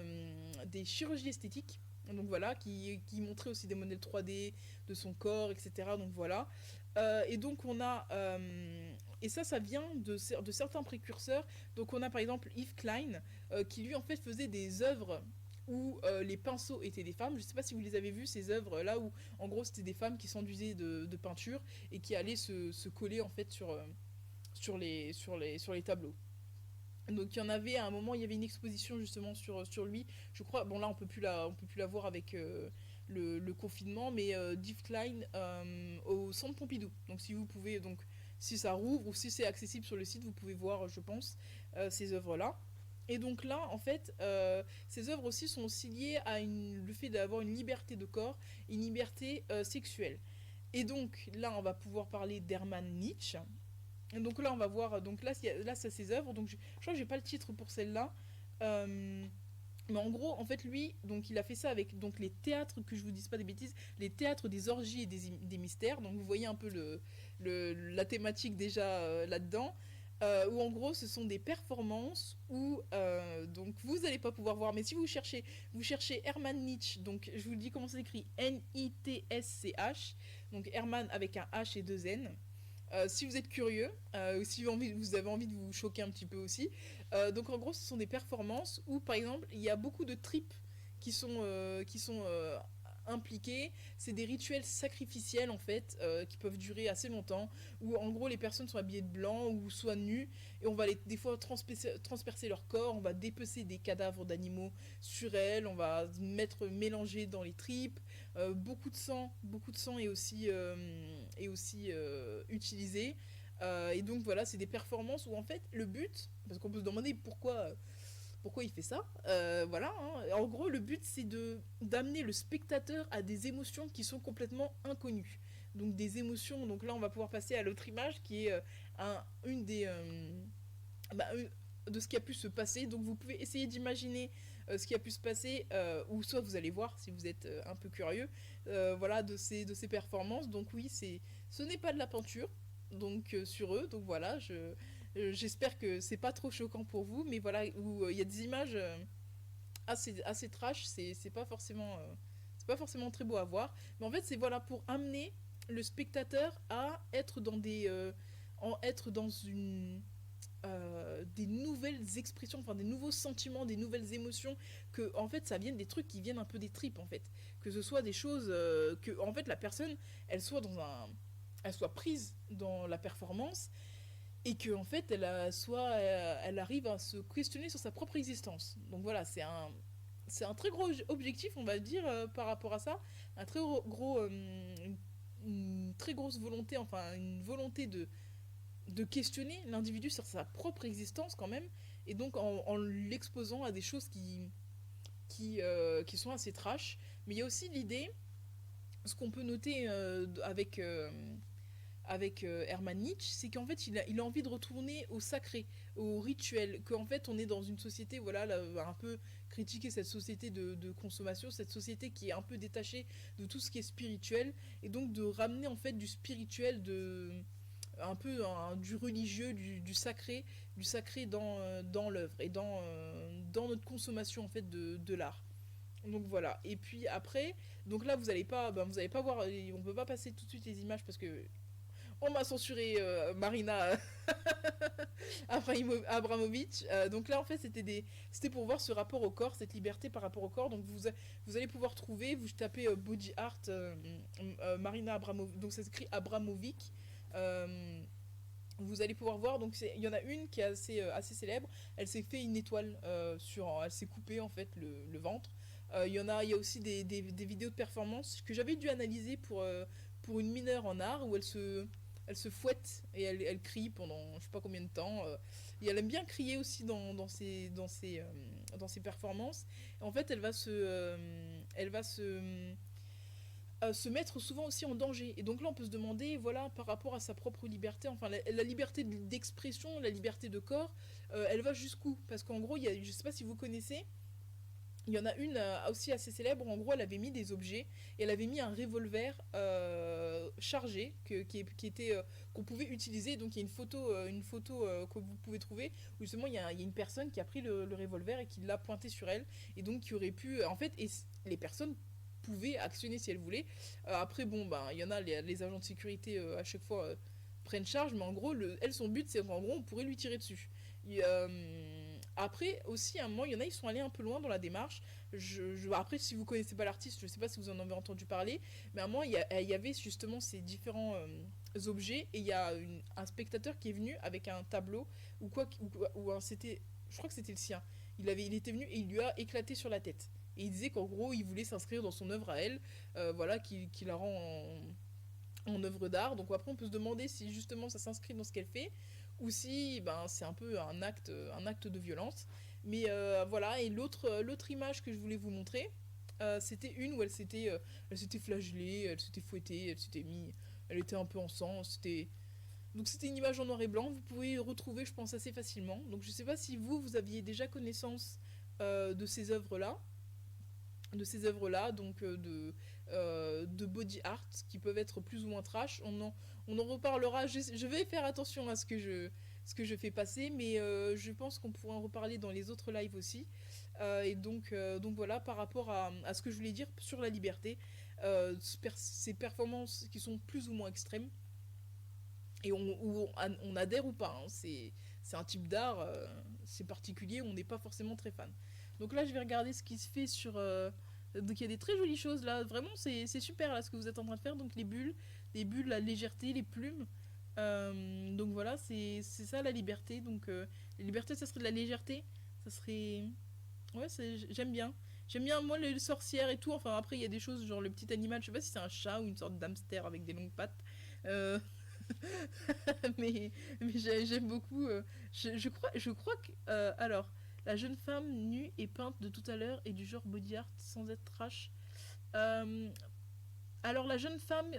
Speaker 2: des chirurgies esthétiques. Donc voilà, qui montrait aussi des modèles 3D de son corps, etc. Donc voilà. Et donc on a et ça vient de certains précurseurs. Donc on a par exemple Yves Klein qui lui en fait faisait des œuvres où les pinceaux étaient des femmes. Je ne sais pas si vous les avez vues ces œuvres là où en gros c'était des femmes qui s'enduisaient de peinture et qui allaient se coller en fait sur les tableaux. Donc il y en avait à un moment, il y avait une exposition justement sur lui. Je crois, bon là on peut plus la voir avec le confinement, mais d'Yves Klein au Centre Pompidou. Donc si vous pouvez donc si ça rouvre ou si c'est accessible sur le site, vous pouvez voir, je pense, ces œuvres-là. Et donc là, en fait, ces œuvres aussi sont aussi liées à le fait d'avoir une liberté de corps, une liberté sexuelle. Et donc là, on va pouvoir parler d'Hermann Nietzsche. Et donc là, on va voir. Donc là c'est ses œuvres. Donc je crois que j'ai pas le titre pour celle-là. Euh, mais en gros, en fait, lui, donc il a fait ça avec donc les théâtres, que je vous dise pas des bêtises, les théâtres des orgies et des mystères. Donc vous voyez un peu la thématique déjà là-dedans. Où en gros, ce sont des performances où donc vous n'allez pas pouvoir voir. Mais si vous cherchez Hermann Nietzsche. Donc je vous dis comment ça s'écrit, Nitsch. Donc Hermann avec un H et deux N. Si vous êtes curieux, ou si vous avez envie de vous choquer un petit peu aussi. Donc en gros, ce sont des performances où, par exemple, il y a beaucoup de tripes qui sont impliquées. C'est des rituels sacrificiels, en fait, qui peuvent durer assez longtemps, où en gros, les personnes sont habillées de blanc ou soit nues, et on va des fois transpercer leur corps, on va dépecer des cadavres d'animaux sur elles, on va mélanger dans les tripes. Beaucoup de sang est aussi utilisé. Et donc voilà, c'est des performances où en fait le but, parce qu'on peut se demander pourquoi il fait ça, voilà, hein. En gros le but c'est d'amener le spectateur à des émotions qui sont complètement inconnues. Donc des émotions, donc là on va pouvoir passer à l'autre image qui est une des... de ce qui a pu se passer. Donc vous pouvez essayer d'imaginer ce qui a pu se passer, ou soit vous allez voir si vous êtes un peu curieux, voilà, de ces performances. Donc oui, ce n'est pas de la peinture, donc sur eux. Donc voilà, j'espère que c'est pas trop choquant pour vous, mais voilà, où il y a des images assez trash, c'est pas forcément très beau à voir. Mais en fait, c'est voilà pour amener le spectateur à être être dans des nouvelles expressions, enfin des nouveaux sentiments, des nouvelles émotions, que en fait ça vienne des trucs qui viennent un peu des tripes en fait, que ce soit des choses que en fait la personne elle soit prise dans la performance et que en fait elle arrive à se questionner sur sa propre existence. Donc voilà, c'est un très gros objectif, on va dire, par rapport à ça, un très gros une très grosse volonté, enfin une volonté de questionner l'individu sur sa propre existence quand même, et donc en l'exposant à des choses qui sont assez trash. Mais il y a aussi l'idée, ce qu'on peut noter avec Hermann Nietzsche, c'est qu'en fait il a envie de retourner au sacré, au rituel, qu'en fait on est dans une société, voilà, là, un peu critiquer cette société de consommation, cette société qui est un peu détachée de tout ce qui est spirituel, et donc de ramener en fait du spirituel, un peu du religieux, du sacré dans l'œuvre et dans notre consommation en fait de l'art. Donc voilà. Et puis après, donc là vous allez pas voir, on peut pas passer tout de suite les images parce que on m'a censuré Marina Abramovic. Donc là en fait c'était pour voir ce rapport au corps, cette liberté par rapport au corps. Donc vous allez pouvoir trouver, vous tapez body art Marina Abramovic, donc ça s'écrit Abramovic. Euh, Vous allez pouvoir voir, donc il y en a une qui est assez célèbre. Elle s'est fait une étoile elle s'est coupée en fait le ventre. Il y a aussi des vidéos de performance que j'avais dû analyser pour une mineure en art où elle se fouette et elle crie pendant je sais pas combien de temps. Et elle aime bien crier aussi dans ses performances. Et en fait, elle va se mettre souvent aussi en danger. Et donc là, on peut se demander, voilà, par rapport à sa propre liberté, enfin la liberté d'expression, la liberté de corps, elle va jusqu'où? Parce qu'en gros, je sais pas si vous connaissez, il y en a une aussi assez célèbre où en gros elle avait mis des objets et elle avait mis un revolver chargé qu'on pouvait utiliser. Donc il y a une photo que vous pouvez trouver où justement il y a une personne qui a pris le revolver et qui l'a pointé sur elle, et donc qui aurait pu en fait, et les personnes pouvaient actionner si elles voulaient. Après bon ben il y en a les agents de sécurité à chaque fois prennent charge, mais en gros son but c'est qu'en gros on pourrait lui tirer dessus. Après aussi à un moment il y en a, ils sont allés un peu loin dans la démarche. Après si vous connaissez pas l'artiste, je sais pas si vous en avez entendu parler, mais à un moment il y avait justement ces différents objets, et il y a un spectateur qui est venu avec un tableau ou quoi, c'était, je crois que c'était le sien. Il était venu et il lui a éclaté sur la tête, et il disait qu'en gros il voulait s'inscrire dans son œuvre à elle, voilà, qui la rend en œuvre d'art. Donc après, on peut se demander si justement ça s'inscrit dans ce qu'elle fait ou si c'est un peu un acte de violence. Mais voilà, et l'autre image que je voulais vous montrer, c'était une où elle s'était flagellée, elle s'était fouettée, elle était un peu en sang. Donc c'était une image en noir et blanc. Vous pouvez retrouver, je pense, assez facilement. Donc je sais pas si vous aviez déjà connaissance de ces œuvres-là, donc de body art qui peuvent être plus ou moins trash. On en reparlera. Je vais faire attention à ce que je fais passer, mais je pense qu'on pourra en reparler dans les autres lives aussi. Et donc voilà, par rapport à ce que je voulais dire sur la liberté, ces performances qui sont plus ou moins extrêmes, et on adhère ou pas, hein. C'est un type d'art, c'est particulier, on n'est pas forcément très fan. Donc là, je vais regarder ce qui se fait sur... donc il y a des très jolies choses là, vraiment c'est super là ce que vous êtes en train de faire. Donc les bulles, la légèreté, les plumes. Donc voilà, c'est ça la liberté. Donc la liberté, ça serait de la légèreté. Ça serait... Ouais, j'aime bien. J'aime bien, moi, les sorcières et tout. Enfin, après, il y a des choses genre le petit animal, je sais pas si c'est un chat ou une sorte d'hamster avec des longues pattes. Euh, mais j'aime beaucoup. Je crois que. Alors, la jeune femme nue et peinte de tout à l'heure est du genre body art sans être trash. Euh, alors, la jeune femme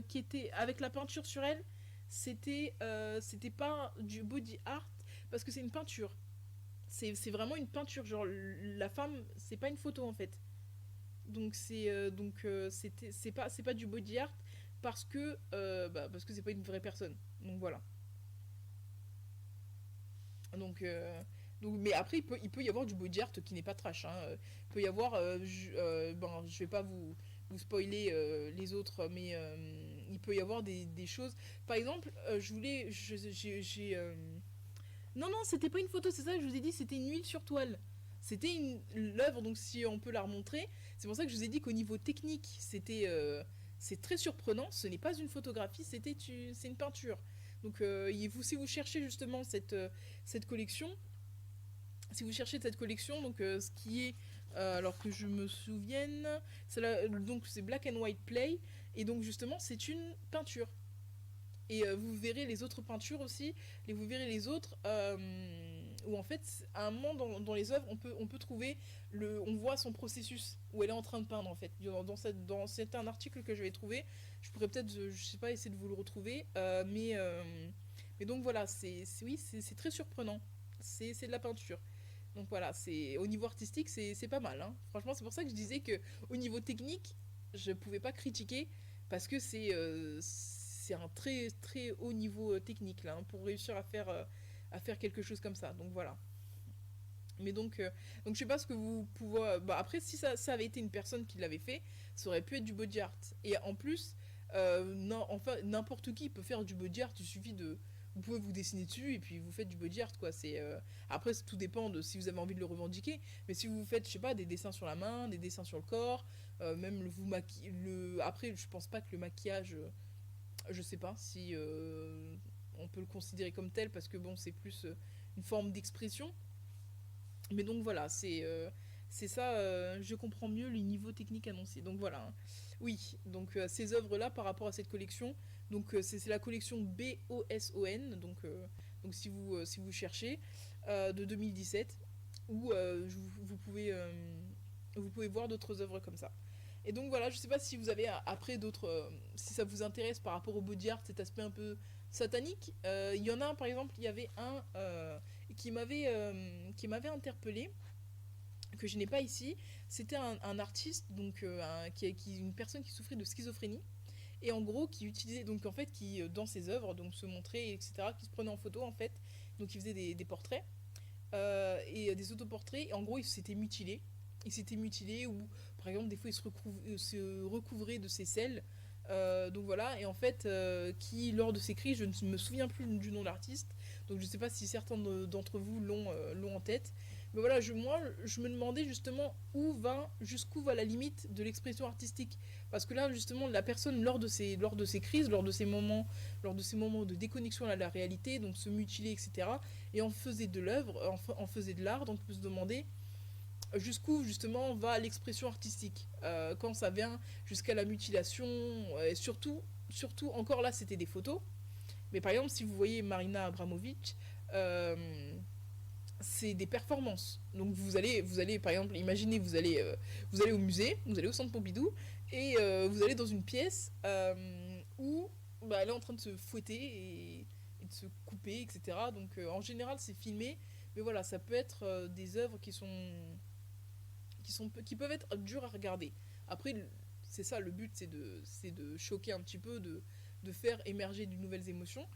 Speaker 2: qui était avec la peinture sur elle, c'était pas du body art parce que c'est une peinture. C'est vraiment une peinture. Genre, la femme, c'est pas une photo en fait. Donc c'est pas du body art parce que c'est pas une vraie personne. Donc voilà. Donc, mais après il peut y avoir du body art qui n'est pas trash, hein. Il peut y avoir bon, je vais pas vous spoiler les autres, mais il peut y avoir des choses. Par exemple, je voulais j'ai non, non, c'était pas une photo, c'est ça que je vous ai dit, c'était une huile sur toile. C'était l'œuvre, donc si on peut la remontrer. C'est pour ça que je vous ai dit qu'au niveau technique, c'est très surprenant. Ce n'est pas une photographie, c'est une peinture. Donc si vous cherchez justement cette collection, si vous cherchez cette collection, donc ce qui est, alors que je me souvienne, donc c'est Black and White Play, et donc justement c'est une peinture. Et vous verrez les autres peintures aussi, et vous verrez les autres où en fait, à un moment dans les œuvres, on peut trouver, on voit son processus, où elle est en train de peindre en fait. C'est un article que je vais trouver, je pourrais peut-être, je sais pas, essayer de vous le retrouver, mais donc voilà, oui, c'est très surprenant, c'est de la peinture. Donc voilà, au niveau artistique, c'est pas mal, hein. Franchement, c'est pour ça que je disais que au niveau technique, je pouvais pas critiquer parce que c'est un très très haut niveau technique là, hein, pour réussir à faire quelque chose comme ça. Donc voilà. Mais donc je sais pas ce que vous pouvez. Bah après, si ça avait été une personne qui l'avait fait, ça aurait pu être du body art. Et en plus, non, enfin n'importe qui peut faire du body art. Il suffit de, vous pouvez vous dessiner dessus et puis vous faites du body art quoi. Après tout dépend de si vous avez envie de le revendiquer. Mais si vous faites, je sais pas, des dessins sur la main, des dessins sur le corps, même vous maquillez. Après, je pense pas que le maquillage, je sais pas si on peut le considérer comme tel parce que bon, c'est plus une forme d'expression. Mais donc voilà, c'est ça, je comprends mieux le niveau technique annoncé. Donc voilà, hein. Oui, donc ces œuvres-là par rapport à cette collection, donc c'est la collection BOSON, donc si vous cherchez, de 2017, où vous pouvez voir d'autres œuvres comme ça. Et donc voilà, je sais pas si vous avez après d'autres, si ça vous intéresse par rapport au body art, cet aspect un peu satanique. Il y en a un, par exemple, il y avait un qui m'avait interpellé, que je n'ai pas ici. C'était un artiste, donc une personne qui souffrait de schizophrénie, et en gros qui utilisait, donc en fait qui dans ses œuvres donc se montrait, etc., qui se prenait en photo en fait, donc il faisait des portraits et des autoportraits, et en gros il s'était mutilé, ou par exemple des fois il se recouvrait de ses selles. Donc voilà, et en fait qui lors de ses cris, je ne me souviens plus du nom de l'artiste, donc je ne sais pas si certains d'entre vous l'ont en tête. Mais voilà, moi je me demandais justement jusqu'où va la limite de l'expression artistique. Parce que là justement la personne lors de ses crises, lors de ces moments de déconnexion à la réalité, donc se mutiler, etc. Et en faisait de l'œuvre, en faisait de l'art, donc on peut se demander jusqu'où justement va l'expression artistique, quand ça vient jusqu'à la mutilation, et surtout surtout, encore là, c'était des photos. Mais par exemple, si vous voyez Marina Abramovic, c'est des performances. Donc vous allez par exemple, imaginez, vous allez au musée, vous allez au centre Pompidou, et vous allez dans une pièce où bah, elle est en train de se fouetter et de se couper, etc. Donc en général, c'est filmé, mais voilà, ça peut être des œuvres qui peuvent être dures à regarder. Après, c'est ça, le but, c'est de choquer un petit peu, de faire émerger de nouvelles émotions.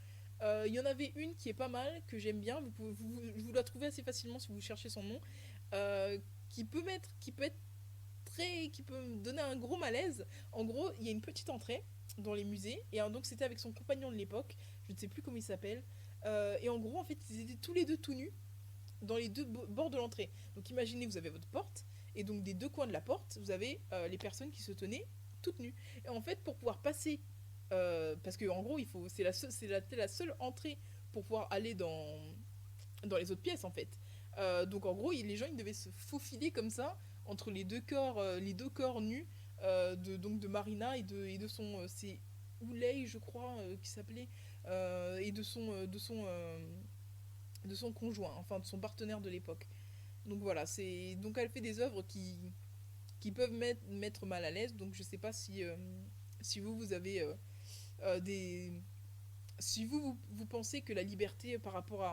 Speaker 2: Il y en avait une qui est pas mal, que j'aime bien, vous la trouvez assez facilement si vous cherchez son nom, euh, qui peut être qui peut me donner un gros malaise. En gros, il y a une petite entrée dans les musées, et donc c'était avec son compagnon de l'époque, je ne sais plus comment il s'appelle, et en gros, en fait, ils étaient tous les deux tout nus, dans les deux bords de l'entrée. Donc imaginez, vous avez votre porte, et donc des deux coins de la porte, vous avez les personnes qui se tenaient toutes nues. Et en fait, pour pouvoir passer, parce que en gros, la seule entrée pour pouvoir aller dans les autres pièces en fait. Donc en gros, les gens ils devaient se faufiler comme ça entre les deux corps nus donc de Marina et de son c'est Ouley je crois qui s'appelait et de son conjoint, enfin de son partenaire de l'époque. Donc voilà, donc elle fait des œuvres qui peuvent mettre mal à l'aise. Donc je sais pas si vous avez des si vous pensez que la liberté par rapport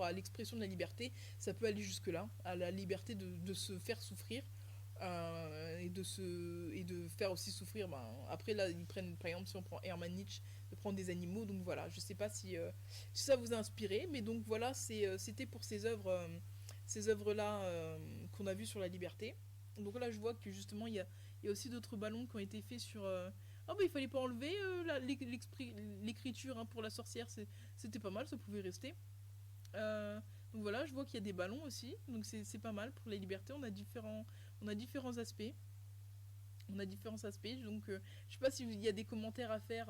Speaker 2: à l'expression de la liberté, ça peut aller jusque-là, à la liberté de se faire souffrir et de faire aussi souffrir. Ben, après, là, ils prennent, par exemple, si on prend Hermann Nietzsche, de prendre des animaux. Donc voilà, je sais pas si ça vous a inspiré, mais donc voilà, c'était pour ces œuvres-là qu'on a vues sur la liberté. Donc là, je vois que justement, il y a aussi d'autres ballons qui ont été faits sur. Ah, bah il fallait pas enlever l'écriture hein, pour la sorcière, c'était pas mal, ça pouvait rester. Donc voilà, je vois qu'il y a des ballons aussi, donc c'est pas mal pour les libertés. On a différents aspects. On a différents aspects, donc je sais pas s'il y a des commentaires à faire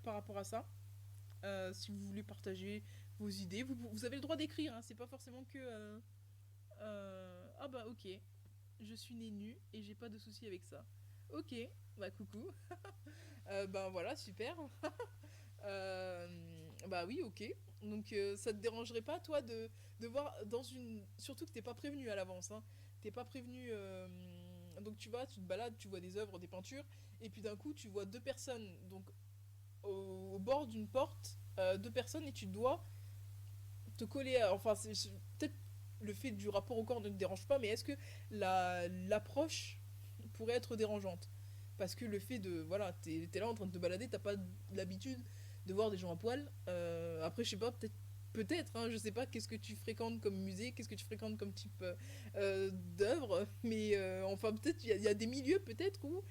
Speaker 2: par rapport à ça. Si vous voulez partager vos idées, vous avez le droit d'écrire, hein, c'est pas forcément que. Ah bah ok, je suis née nue et j'ai pas de soucis avec ça. Ok, bah coucou. Ben voilà, super. Euh, Bah oui, ok. Donc ça te dérangerait pas, toi, de voir dans une. Surtout que t'es pas prévenu à l'avance, hein. T'es pas prévenu. Donc tu vas, tu te balades, tu vois des œuvres, des peintures, et puis d'un coup tu vois deux personnes, donc au bord d'une porte, deux personnes, et tu dois te coller enfin, peut-être le fait du rapport au corps ne te dérange pas, mais est-ce que l'approche pourrait être dérangeante? Parce que le fait de. Voilà, t'es là en train de te balader, t'as pas l'habitude de voir des gens à poil. Après, je sais pas, peut-être, hein, je sais pas qu'est-ce que tu fréquentes comme musée, qu'est-ce que tu fréquentes comme type d'œuvre, mais enfin, peut-être il y a des milieux, peut-être, où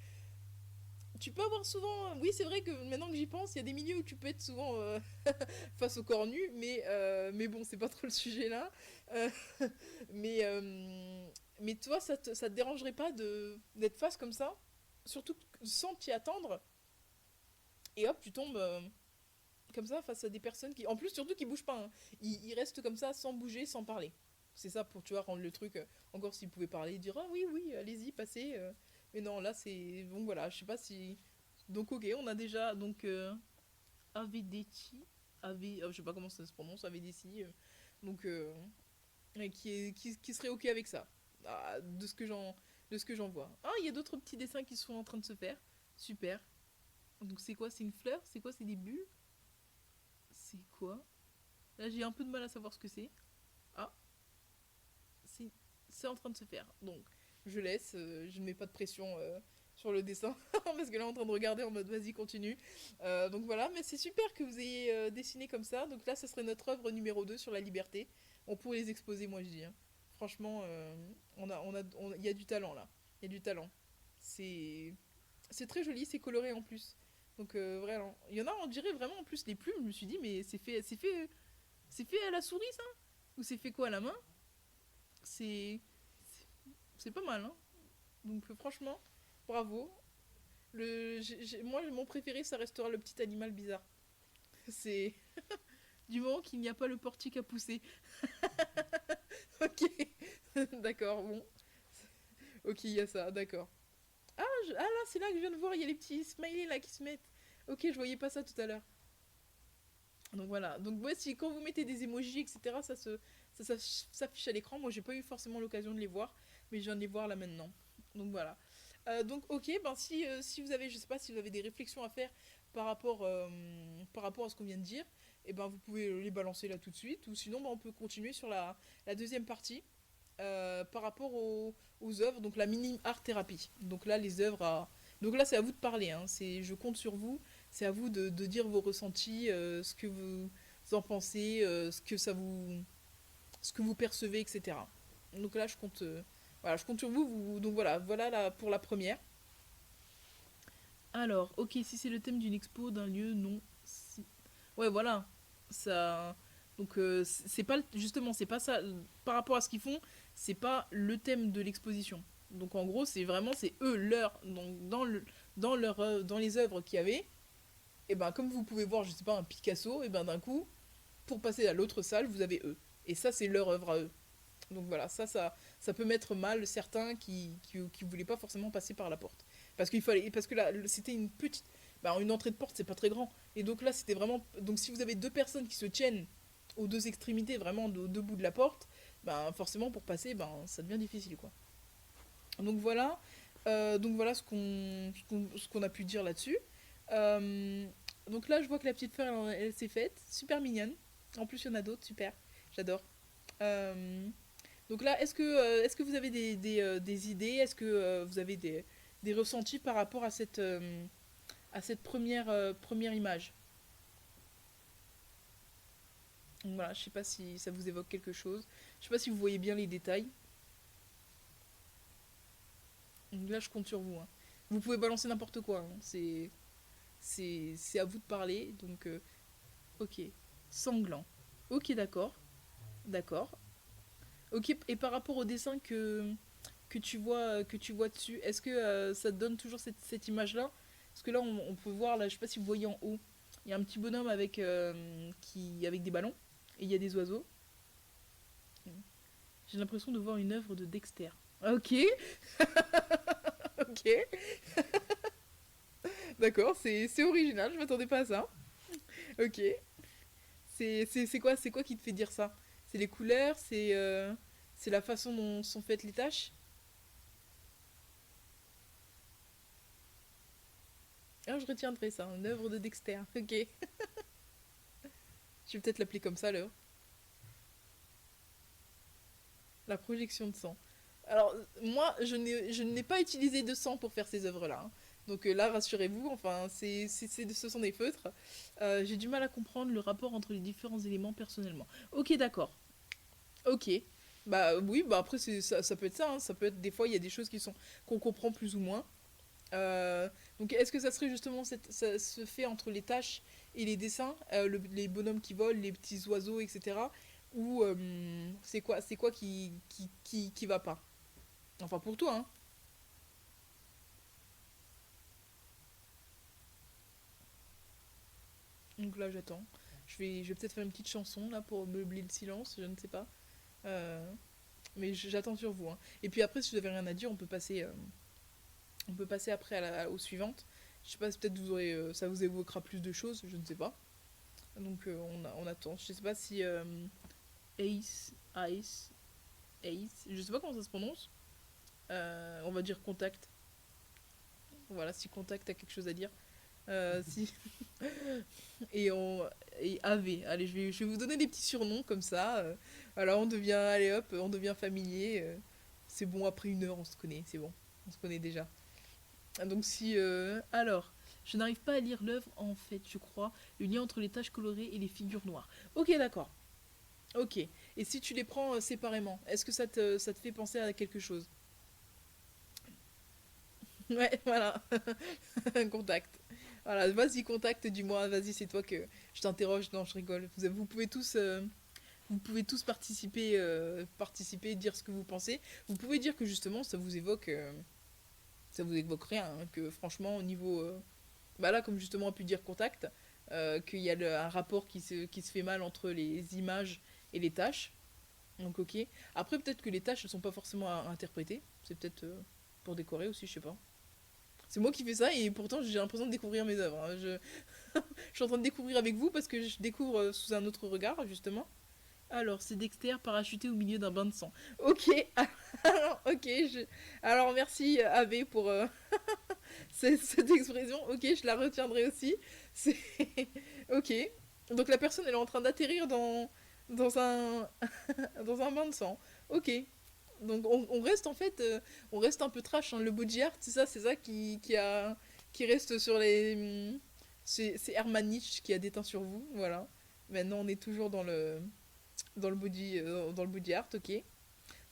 Speaker 2: tu peux avoir souvent. Oui, c'est vrai que maintenant que j'y pense, il y a des milieux où tu peux être souvent face au corps nu, mais bon, c'est pas trop le sujet là. Euh, mais, mais toi, ça te dérangerait pas d'être face comme ça, surtout sans t'y attendre, et hop, tu tombes comme ça face à des personnes qui. En plus, surtout qui bougent pas, hein. Ils restent comme ça sans bouger, sans parler. C'est ça pour, tu vois, rendre le truc. Encore s'ils pouvaient parler, dire ah oui, oui, allez-y, passez. Mais non, là, c'est. Bon, voilà, je sais pas si. Donc, ok, on a déjà. Donc, Avedeti. Je sais pas comment ça se prononce, Avedeti. Donc, qui serait ok avec ça. Ah, de ce que j'en vois. Ah, il y a d'autres petits dessins qui sont en train de se faire. Super. Donc, c'est quoi? C'est une fleur? C'est quoi? C'est des bulles? C'est quoi? Là, j'ai un peu de mal à savoir ce que c'est. Ah, c'est c'est en train de se faire. Donc, je laisse, je ne mets pas de pression sur le dessin, parce que là, on est en train de regarder en mode vas-y, continue. Donc voilà, mais c'est super que vous ayez dessiné comme ça. Donc là, ce serait notre œuvre numéro 2 sur la liberté. On pourrait les exposer, moi, je dis, hein. Franchement, il y a du talent là. Il y a du talent. C'est c'est très joli, c'est coloré en plus. Donc vraiment, il y en a, on dirait vraiment en plus les plumes. Je me suis dit, mais c'est fait à la souris ça? Ou c'est fait quoi à la main? C'est c'est pas mal, hein. Donc franchement, bravo. Moi, mon préféré, ça restera le petit animal bizarre. C'est du moment qu'il n'y a pas le portique à pousser. Ok, d'accord, bon. Ok, il y a ça, d'accord. Ah, Ah là, c'est là que je viens de voir, il y a les petits smileys là qui se mettent. Ok, je voyais pas ça tout à l'heure. Donc voilà. Donc ouais, si quand vous mettez des emojis, etc., ça s'affiche à l'écran. Moi, j'ai pas eu forcément l'occasion de les voir, mais je viens de les voir là maintenant. Donc voilà. Donc ok, ben si vous avez, je sais pas si vous avez des réflexions à faire par rapport à ce qu'on vient de dire, et ben vous pouvez les balancer là tout de suite, ou sinon ben, on peut continuer sur la deuxième partie par rapport aux œuvres, donc la mini art thérapie. Donc là les œuvres à... Donc là c'est à vous de parler, hein. Je compte sur vous, c'est à vous de dire vos ressentis, ce que vous en pensez, ce que vous percevez, etc. Donc là voilà, je compte sur vous, donc voilà là, pour la première. Alors, ok, si c'est le thème d'une expo, d'un lieu, non. Ouais, voilà. Ça. Donc, c'est pas. Justement, c'est pas ça. Par rapport à ce qu'ils font, c'est pas le thème de l'exposition. Donc, en gros, c'est vraiment. C'est eux, leur. Donc, dans les œuvres qu'il y avait, et ben, comme vous pouvez voir, je sais pas, un Picasso, et ben, d'un coup, pour passer à l'autre salle, vous avez eux. Et ça, c'est leur œuvre à eux. Donc voilà, ça peut mettre mal certains qui voulaient pas forcément passer par la porte. Parce que là, c'était une petite, bah, une entrée de porte, c'est pas très grand. Et donc là, c'était vraiment, donc si vous avez deux personnes qui se tiennent aux deux extrémités, vraiment aux deux bouts de la porte, bah, forcément pour passer, bah, ça devient difficile, quoi. Donc voilà ce qu'on a pu dire là-dessus. Euh, donc là, je vois que la petite fleur, elle s'est faite, super mignonne. En plus, il y en a d'autres, super, j'adore. Euh, donc là, est-ce que vous avez des idées? Est-ce que vous avez des ressentis par rapport à cette première image? Donc voilà, je sais pas si ça vous évoque quelque chose. Je sais pas si vous voyez bien les détails. Donc là, je compte sur vous, hein. Vous pouvez balancer n'importe quoi, hein. C'est à vous de parler. Donc, ok. Sanglant. Ok, d'accord. D'accord. Ok, et par rapport au dessin que tu vois dessus, est-ce que ça te donne toujours cette image-là? Parce que là, on peut voir, là, je sais pas si vous voyez en haut, il y a un petit bonhomme avec des ballons, et il y a des oiseaux. J'ai l'impression de voir une œuvre de Dexter. Ok, ok, d'accord, c'est original, je m'attendais pas à ça. Ok, c'est quoi qui te fait dire ça? C'est les couleurs, c'est la façon dont sont faites les tâches? Ah, je retiendrai ça, une œuvre de Dexter. Ok. Je vais peut-être l'appeler comme ça, là. La projection de sang. Alors, moi, je n'ai pas utilisé de sang pour faire ces œuvres-là, hein. Donc là, rassurez-vous, enfin, ce sont des feutres. J'ai du mal à comprendre le rapport entre les différents éléments personnellement. Ok, d'accord. Ok. Bah oui, bah après, ça peut être ça, hein. Ça peut être, des fois, il y a des choses qu'on comprend plus ou moins. Donc, est-ce que ça serait justement ça se fait entre les tâches et les dessins, les bonhommes qui volent, les petits oiseaux, etc. Ou c'est quoi qui va pas? Enfin, pour toi, hein. Donc là, j'attends. Je vais peut-être faire une petite chanson là pour meubler le silence, je ne sais pas. Euh, mais j'attends sur vous, hein. Et puis après, si vous avez rien à dire, on peut passer après aux suivantes. Je sais pas, peut-être vous aurez, ça vous évoquera plus de choses, je ne sais pas. Donc on attend. Je sais pas si Ace, Ice, Ace, je sais pas comment ça se prononce. On va dire contact. Voilà, si contact a quelque chose à dire. Si et on et AV. Allez, je vais vous donner des petits surnoms comme ça. Voilà, allez hop, on devient familier. C'est bon, après une heure, on se connaît, c'est bon, on se connaît déjà. Donc si alors, je n'arrive pas à lire l'œuvre en fait, je crois, le lien entre les taches colorées et les figures noires. Ok, d'accord. Ok. Et si tu les prends séparément, est-ce que ça te fait penser à quelque chose? Ouais, voilà. Contact. Voilà, vas-y, contact, dis-moi, vas-y, c'est toi que je t'interroge. Non, je rigole. Vous pouvez tous participer, dire ce que vous pensez. Vous pouvez dire que justement, ça vous évoque rien, hein, que franchement, au niveau, bah là, comme justement a pu dire contact, qu'il y a un rapport qui se fait mal entre les images et les tâches. Donc ok. Après, peut-être que les tâches ne sont pas forcément à interpréter. C'est peut-être pour décorer aussi, je sais pas. C'est moi qui fais ça et pourtant j'ai l'impression de découvrir mes œuvres, hein. Je suis en train de découvrir avec vous parce que je découvre sous un autre regard, justement. Alors, c'est Dexter parachuté au milieu d'un bain de sang. Ok, alors, ok, alors merci Ave pour cette expression. Ok, je la retiendrai aussi. C'est ok. Donc la personne elle est en train d'atterrir dans un dans un bain de sang. Ok. Donc on reste en fait, on reste un peu trash. Hein. Le body art, c'est ça qui reste sur les. C'est Hermann Nietzsche qui a déteint sur vous, voilà. Maintenant on est toujours dans le body art, ok.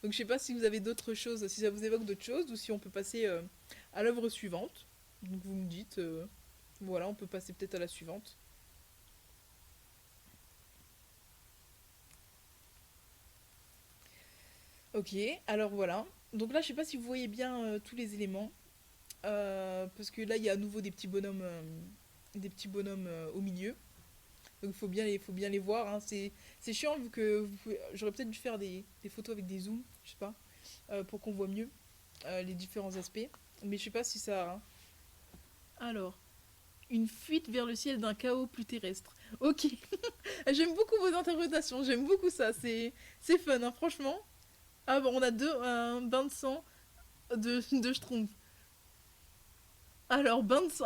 Speaker 2: Donc je sais pas si vous avez d'autres choses, si ça vous évoque d'autres choses, ou si on peut passer à l'œuvre suivante. Donc vous me dites, voilà, on peut passer peut-être à la suivante. Ok, alors voilà. Donc là, je sais pas si vous voyez bien tous les éléments, parce que là, il y a à nouveau des petits bonhommes au milieu. Donc faut bien les voir. Hein. C'est chiant vu que j'aurais peut-être dû faire des photos avec des zooms, je sais pas, pour qu'on voit mieux les différents aspects. Mais je sais pas si ça. Alors, une fuite vers le ciel d'un chaos plus terrestre. Ok, j'aime beaucoup vos interprétations, j'aime beaucoup ça. C'est fun, hein, franchement. Ah bon, on a un bain de sang de Schtroumpf. Alors, bain de sang.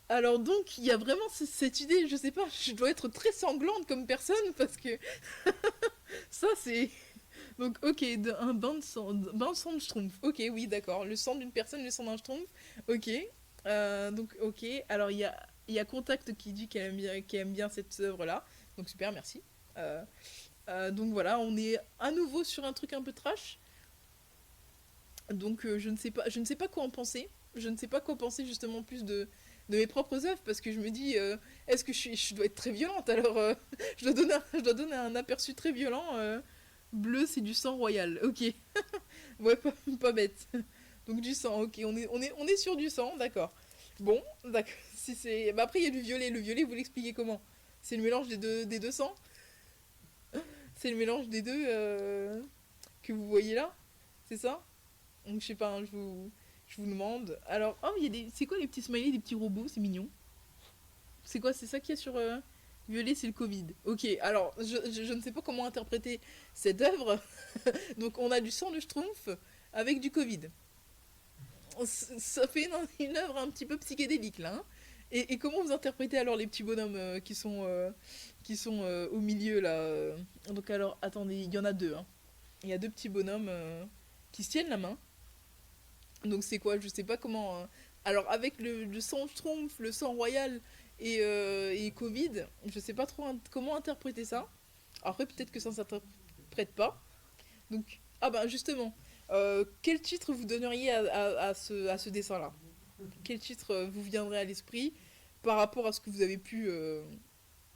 Speaker 2: Alors donc, il y a vraiment cette idée, je sais pas, je dois être très sanglante comme personne parce que ça c'est. Donc, ok, un bain de sang de Schtroumpf. Ok, oui, d'accord. Le sang d'une personne, le sang d'un Schtroumpf. Ok. Donc, ok. Alors, il y a Contact qui dit qu'elle aime bien cette œuvre-là. Donc, super, merci. Euh, donc, voilà, on est à nouveau sur un truc un peu trash. Donc, je ne sais pas quoi en penser. Je ne sais pas quoi penser justement plus de mes propres œuvres parce que je me dis, est-ce que je dois être très violente alors je dois donner un aperçu très violent. Bleu, c'est du sang royal. Ok. Ouais, pas bête. Donc du sang, ok. On est sur du sang, d'accord. Bon, d'accord. Si c'est... Bah, après, il y a du violet. Le violet, vous l'expliquez comment? C'est le mélange des deux sangs. C'est le mélange des deux que vous voyez là. C'est ça? Donc je sais pas, hein, je vous demande. Alors, oh, il y a des... C'est quoi les petits smileys, des petits robots? C'est mignon. C'est quoi? C'est ça qu'il y a sur... Violet, c'est le Covid. Ok, alors, je ne sais pas comment interpréter cette œuvre. Donc, on a du sang de Schtroumpf avec du Covid. Ça fait une œuvre un petit peu psychédélique, là. Hein. Et comment vous interprétez alors les petits bonhommes qui sont au milieu, là Donc, alors, attendez, il y en a deux. Hein. Il y a deux petits bonhommes qui se tiennent la main. Donc, c'est quoi? Je sais pas comment... Alors, avec le sang Schtroumpf, le sang royal et Covid, je sais pas trop comment interpréter ça. Après, peut-être que ça ne s'interprète pas. Donc, ah bah justement, quel titre vous donneriez à ce dessin-là? Quel titre vous viendrait à l'esprit par rapport à ce que vous avez pu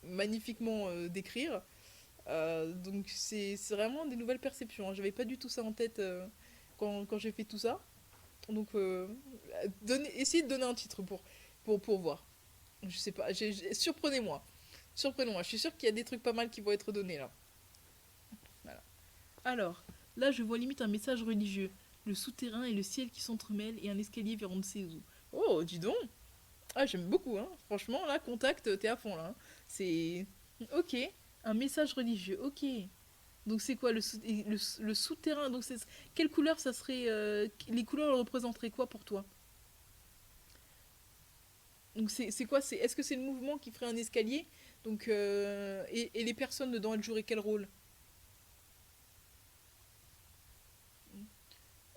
Speaker 2: magnifiquement décrire? Donc, c'est vraiment des nouvelles perceptions. Hein. J'avais pas du tout ça en tête quand j'ai fait tout ça. Donc, essayez de donner un titre pour voir. Je sais pas, surprenez-moi. Surprenez-moi, je suis sûre qu'il y a des trucs pas mal qui vont être donnés là. Voilà. Alors, là je vois limite un message religieux. Le souterrain et le ciel qui s'entremêlent et un escalier vers on ne sait où. Oh, dis donc. Ah, j'aime beaucoup, hein. Franchement, là, contact, t'es à fond là. Hein. C'est... Ok, un message religieux, ok. Donc c'est quoi le souterrain? Donc c'est... Quelle couleur ça serait... Les couleurs représenteraient quoi pour toi? Donc c'est quoi? Est-ce que c'est le mouvement qui ferait un escalier? Donc, et les personnes dedans, elles joueraient quel rôle?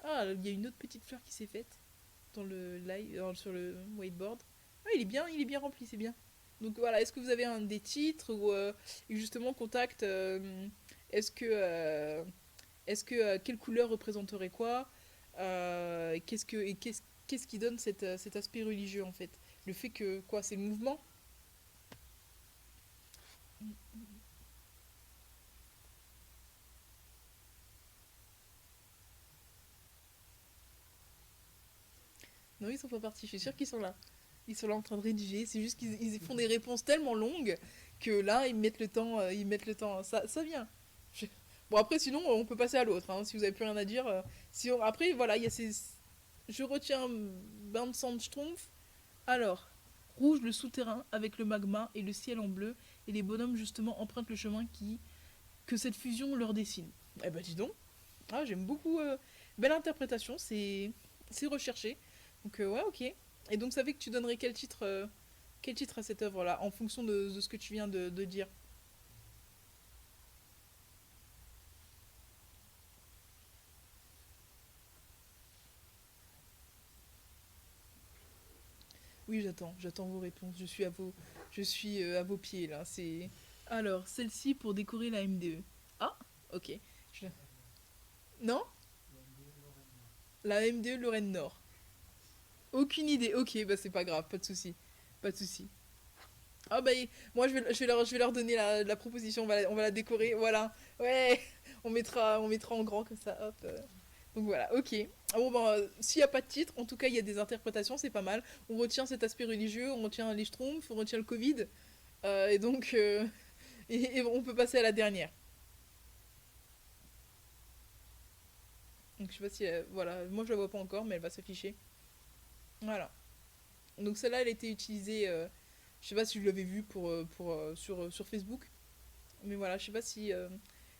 Speaker 2: Ah, il y a une autre petite fleur qui s'est faite dans le live, sur le whiteboard. Ah, il est bien rempli, c'est bien. Donc voilà, est-ce que vous avez un des titres ou justement contact est-ce que quelle couleur représenterait quoi qu'est-ce qui donne cet aspect religieux en fait? Le fait que quoi, c'est le mouvement? Non, ils sont pas partis, je suis sûre qu'ils sont là. Ils sont là en train de rédiger, c'est juste qu'ils font des réponses tellement longues que là, ils mettent le temps. Ça vient. Je- Bon, après, sinon, on peut passer à l'autre, hein, si vous avez plus rien à dire. Si Après, voilà, il y a ces... Je retiens Bernd Sandstrumpf. Alors, rouge le souterrain avec le magma et le ciel en bleu, et les bonhommes justement empruntent le chemin que cette fusion leur dessine. Eh ben dis donc, ah, j'aime beaucoup. Belle interprétation, c'est recherché. Donc ouais, ok. Et donc ça fait que tu donnerais quel titre à cette œuvre-là, en fonction de ce que tu viens de dire. Oui, j'attends vos réponses. Je suis à vos pieds là. C'est alors celle-ci pour décorer la MDE. Ah, ok. Je- Non, la MDE Lorraine Nord. Aucune idée. Ok, bah c'est pas grave, pas de souci, pas de souci. Ah bah moi je vais leur donner la proposition. On va la décorer. Voilà. Ouais. On mettra en grand comme ça. Hop. Donc voilà. Ok. Ah bon bah s'il y a pas de titre, en tout cas il y a des interprétations, c'est pas mal. On retient cet aspect religieux, on retient les Schtroumpfs, on retient le Covid. Et donc, et on peut passer à la dernière. Donc, je sais pas si. Voilà, moi je la vois pas encore, mais elle va s'afficher. Voilà. Donc, celle-là, elle a été utilisée. Je sais pas si je l'avais vue sur Facebook. Mais voilà, je sais pas si.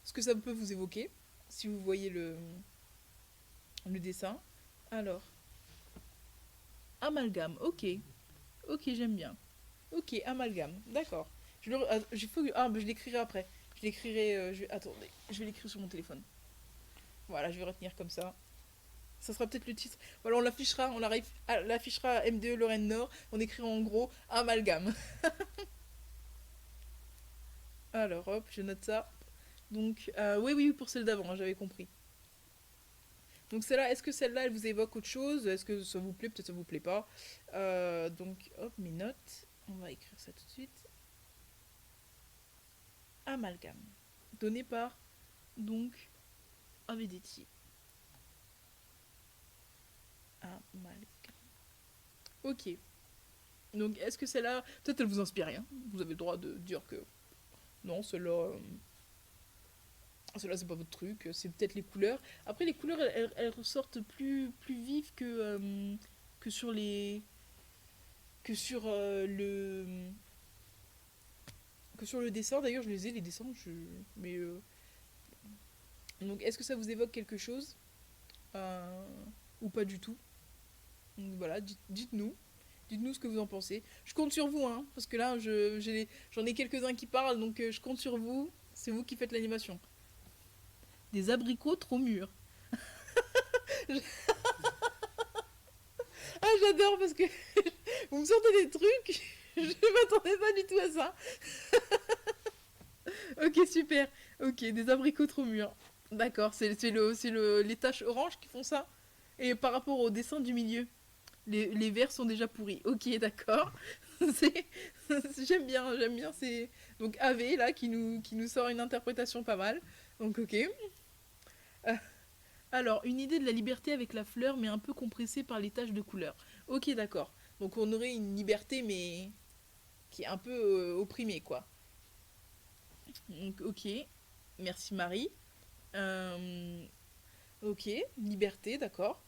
Speaker 2: Ce que ça peut vous évoquer. Si vous voyez le dessin. Alors, amalgame, ok. Ok, j'aime bien. Ok, amalgame, d'accord. Bah, je l'écrirai après. Je l'écrirai. Attendez, je vais l'écrire sur mon téléphone. Voilà, je vais retenir comme ça. Ça sera peut-être le titre. Voilà, l'affichera MDE Lorraine Nord. On écrira en gros amalgame. Alors hop, je note ça. Donc, oui, oui, pour celle d'avant, hein, j'avais compris. Donc celle-là, est-ce que celle-là, elle vous évoque autre chose? Est-ce que ça vous plaît? Peut-être ça vous plaît pas. Donc, hop, mes notes. On va écrire ça tout de suite. Amalgame. Donné par, donc, Avedetti. Amalgame. Ok. Donc, est-ce que celle-là, peut-être elle vous inspire rien? Vous avez le droit de dire que non, celle-là c'est pas votre truc, c'est peut-être les couleurs. Après, les couleurs, elles ressortent plus vives que sur les. Que sur le. Que sur le dessin. D'ailleurs, je les ai, les dessins, mais. Donc, est-ce que ça vous évoque quelque chose? Euh, Ou pas du tout? Donc, voilà, dites-nous. Dites-nous ce que vous en pensez. Je compte sur vous, hein, parce que là, j'en ai quelques-uns qui parlent, donc je compte sur vous. C'est vous qui faites l'animation. Des abricots trop mûrs. Ah, j'adore parce que vous me sortez des trucs. Je m'attendais pas du tout à ça. Ok, super. Ok, des abricots trop mûrs. D'accord, les taches oranges qui font ça. Et par rapport au dessin du milieu, les verts sont déjà pourris. Ok, d'accord. C'est- j'aime bien. C'est donc AV là qui nous sort une interprétation pas mal. Donc ok. Euh, Alors, une idée de la liberté avec la fleur, mais un peu compressée par les taches de couleur. Ok, d'accord. Donc on aurait une liberté, mais qui est un peu opprimée, quoi. Donc ok. Merci Marie. Euh, ok, liberté, d'accord.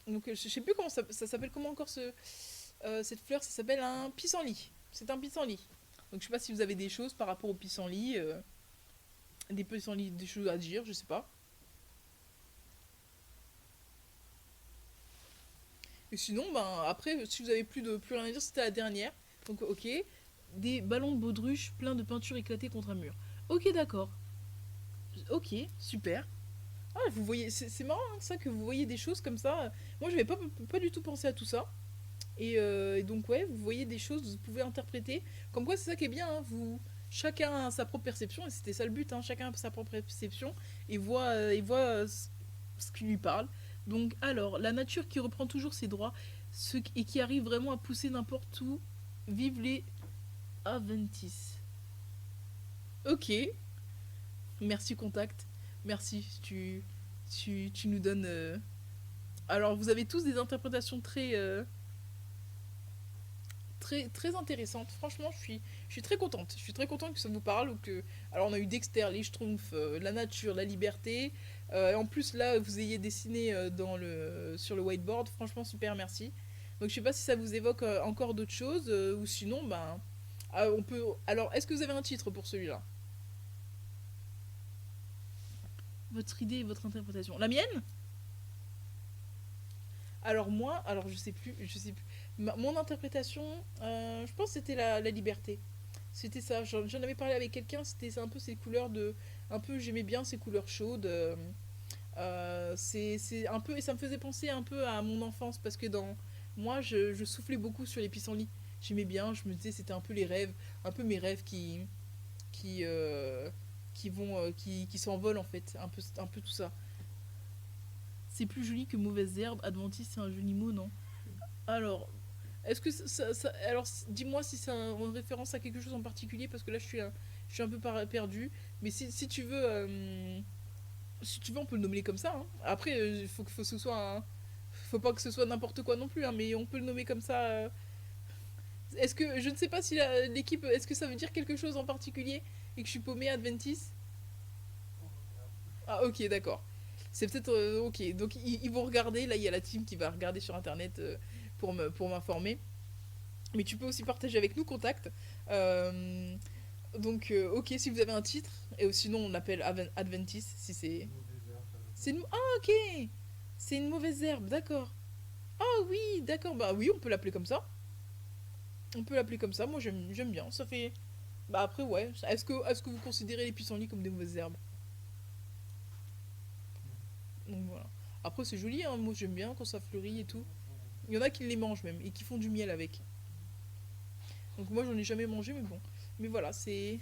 Speaker 2: Donc je sais plus comment ça s'appelle, comment encore cette fleur, ça s'appelle un pissenlit. C'est un pissenlit. Donc je sais pas si vous avez des choses par rapport au pissenlit, des pissenlits, des choses à dire, je sais pas. Et sinon, ben après, si vous avez plus rien à dire, c'était la dernière. Donc ok, des ballons de baudruche pleins de peinture éclatée contre un mur. Ok, d'accord. Ok, super. Ah, vous voyez, c'est marrant hein, ça que vous voyez des choses comme ça. Moi, je n'avais pas du tout pensé à tout ça. Et donc ouais, vous voyez des choses, vous pouvez interpréter. Comme quoi, c'est ça qui est bien. Hein, chacun a sa propre perception et c'était ça le but. Hein, chacun a sa propre perception et voit ce qui lui parle. Donc alors, la nature qui reprend toujours ses droits et qui arrive vraiment à pousser n'importe où. Vive les Aventis. Ok, merci contact. Merci, tu nous donnes. Alors, vous avez tous des interprétations très intéressantes. Franchement, je suis très contente. Je suis très contente que ça vous parle. Alors, on a eu Dexter, les Schtroumpfs, la nature, la liberté. En plus, là, vous ayez dessiné sur le whiteboard. Franchement, super, merci. Donc, je sais pas si ça vous évoque encore d'autres choses. Ou sinon, ben, on peut... Alors, est-ce que vous avez un titre pour celui-là? Votre idée et votre interprétation. La mienne? Alors moi, alors je sais plus. Mon interprétation, je pense que c'était la liberté. C'était ça, j'en avais parlé avec quelqu'un, c'était un peu ces couleurs de... Un peu, j'aimais bien ces couleurs chaudes. C'est un peu... Et ça me faisait penser un peu à mon enfance, parce que moi, je soufflais beaucoup sur les pissenlits. J'aimais bien, je me disais, c'était un peu les rêves, un peu mes rêves qui, euh, qui s'envolent en fait, un peu tout ça. C'est plus joli que mauvaise herbe. Adventiste, c'est un joli mot, non? Alors, est-ce que alors, dis-moi si c'est en référence à quelque chose en particulier, parce que là, je suis un peu perdu. Mais si tu veux, si tu veux, on peut le nommer comme ça, hein. Après, faut que ce soit faut pas que ce soit n'importe quoi non plus, hein, mais on peut le nommer comme ça. Est-ce que je ne sais pas si l'équipe, est-ce que ça veut dire quelque chose en particulier et que je suis paumé Adventiste? Ah, ok, d'accord. C'est peut-être ok. Donc ils vont regarder. Là, il y a la team qui va regarder sur internet pour m'informer. Mais tu peux aussi partager avec nous contact. Euh, donc ok, si vous avez un titre et sinon on l'appelle Adventist si c'est ah ok. C'est une mauvaise herbe, d'accord. Ah oui, d'accord. Bah oui, on peut l'appeler comme ça. On peut l'appeler comme ça. Moi j'aime bien. Ça fait bah après ouais. Est-ce que vous considérez les pissenlits comme des mauvaises herbes? Donc voilà. Après, c'est joli, hein. Moi j'aime bien quand ça fleurit et tout. Il y en a qui les mangent même et qui font du miel avec. Donc moi j'en ai jamais mangé, mais bon. Mais voilà, c'est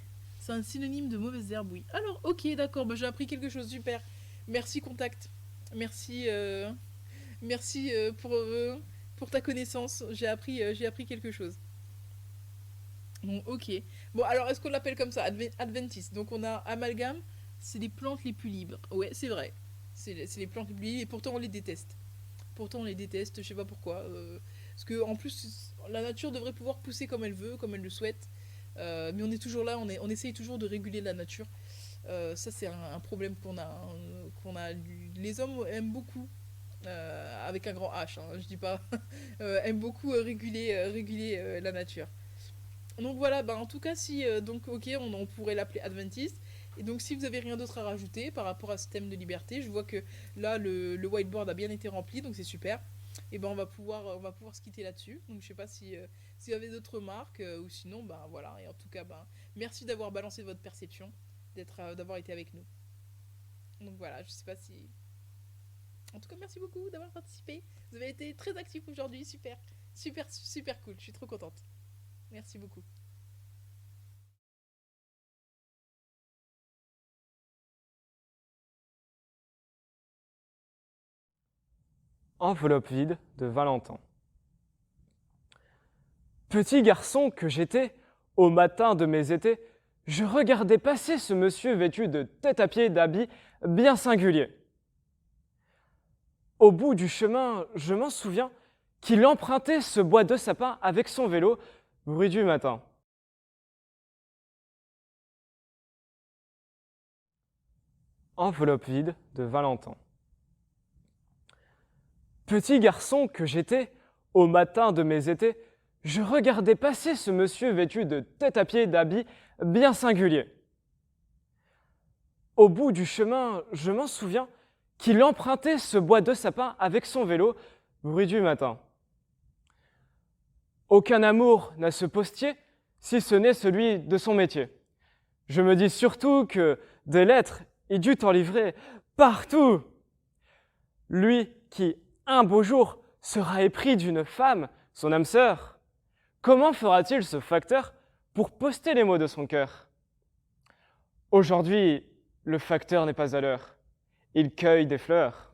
Speaker 2: un synonyme de mauvaise herbe, oui. Alors, ok, d'accord, bah, j'ai appris quelque chose, super. Merci, contact. Merci, merci pour ta connaissance. J'ai appris quelque chose. Bon, ok. Bon, alors est-ce qu'on l'appelle comme ça, Adventiste? Donc on a amalgame, c'est les plantes les plus libres. Ouais, c'est vrai. C'est les plantes les plus libres et pourtant on les déteste. Pourtant on les déteste, je sais pas pourquoi. Parce que en plus, la nature devrait pouvoir pousser comme elle veut, comme elle le souhaite. Mais on est toujours là, on essaye toujours de réguler la nature. Ça c'est un problème qu'on a. Les hommes aiment beaucoup, avec un grand H, hein, je dis pas, aiment beaucoup réguler la nature. Donc voilà, bah en tout cas, si donc ok, on pourrait l'appeler Adventiste. Et donc si vous avez rien d'autre à rajouter par rapport à ce thème de liberté, je vois que là le whiteboard a bien été rempli, donc c'est super. Et ben on va pouvoir se quitter là-dessus. Donc je sais pas s'il y avait d'autres remarques ou sinon bah voilà. Et en tout cas bah merci d'avoir balancé votre perception, d'avoir été avec nous. Donc voilà, je sais pas si. En tout cas merci beaucoup d'avoir participé. Vous avez été très actifs aujourd'hui, super, super super cool. Je suis trop contente. Merci beaucoup.
Speaker 3: Enveloppe vide de Valentin. Petit garçon que j'étais, au matin de mes étés, je regardais passer ce monsieur vêtu de tête à pied d'habits bien singuliers. Au bout du chemin, je m'en souviens qu'il empruntait ce bois de sapin avec son vélo, bruit du matin. Enveloppe vide de Valentin. Petit garçon que j'étais, au matin de mes étés, je regardais passer ce monsieur vêtu de tête à pied d'habits bien singuliers. Au bout du chemin, je m'en souviens qu'il empruntait ce bois de sapin avec son vélo, bruit du matin. Aucun amour n'a ce postier, si ce n'est celui de son métier. Je me dis surtout que des lettres, il dut en livrer partout. Lui qui, un beau jour, sera épris d'une femme, son âme sœur, comment fera-t-il ce facteur pour poster les mots de son cœur? Aujourd'hui, le facteur n'est pas à l'heure. Il cueille des fleurs.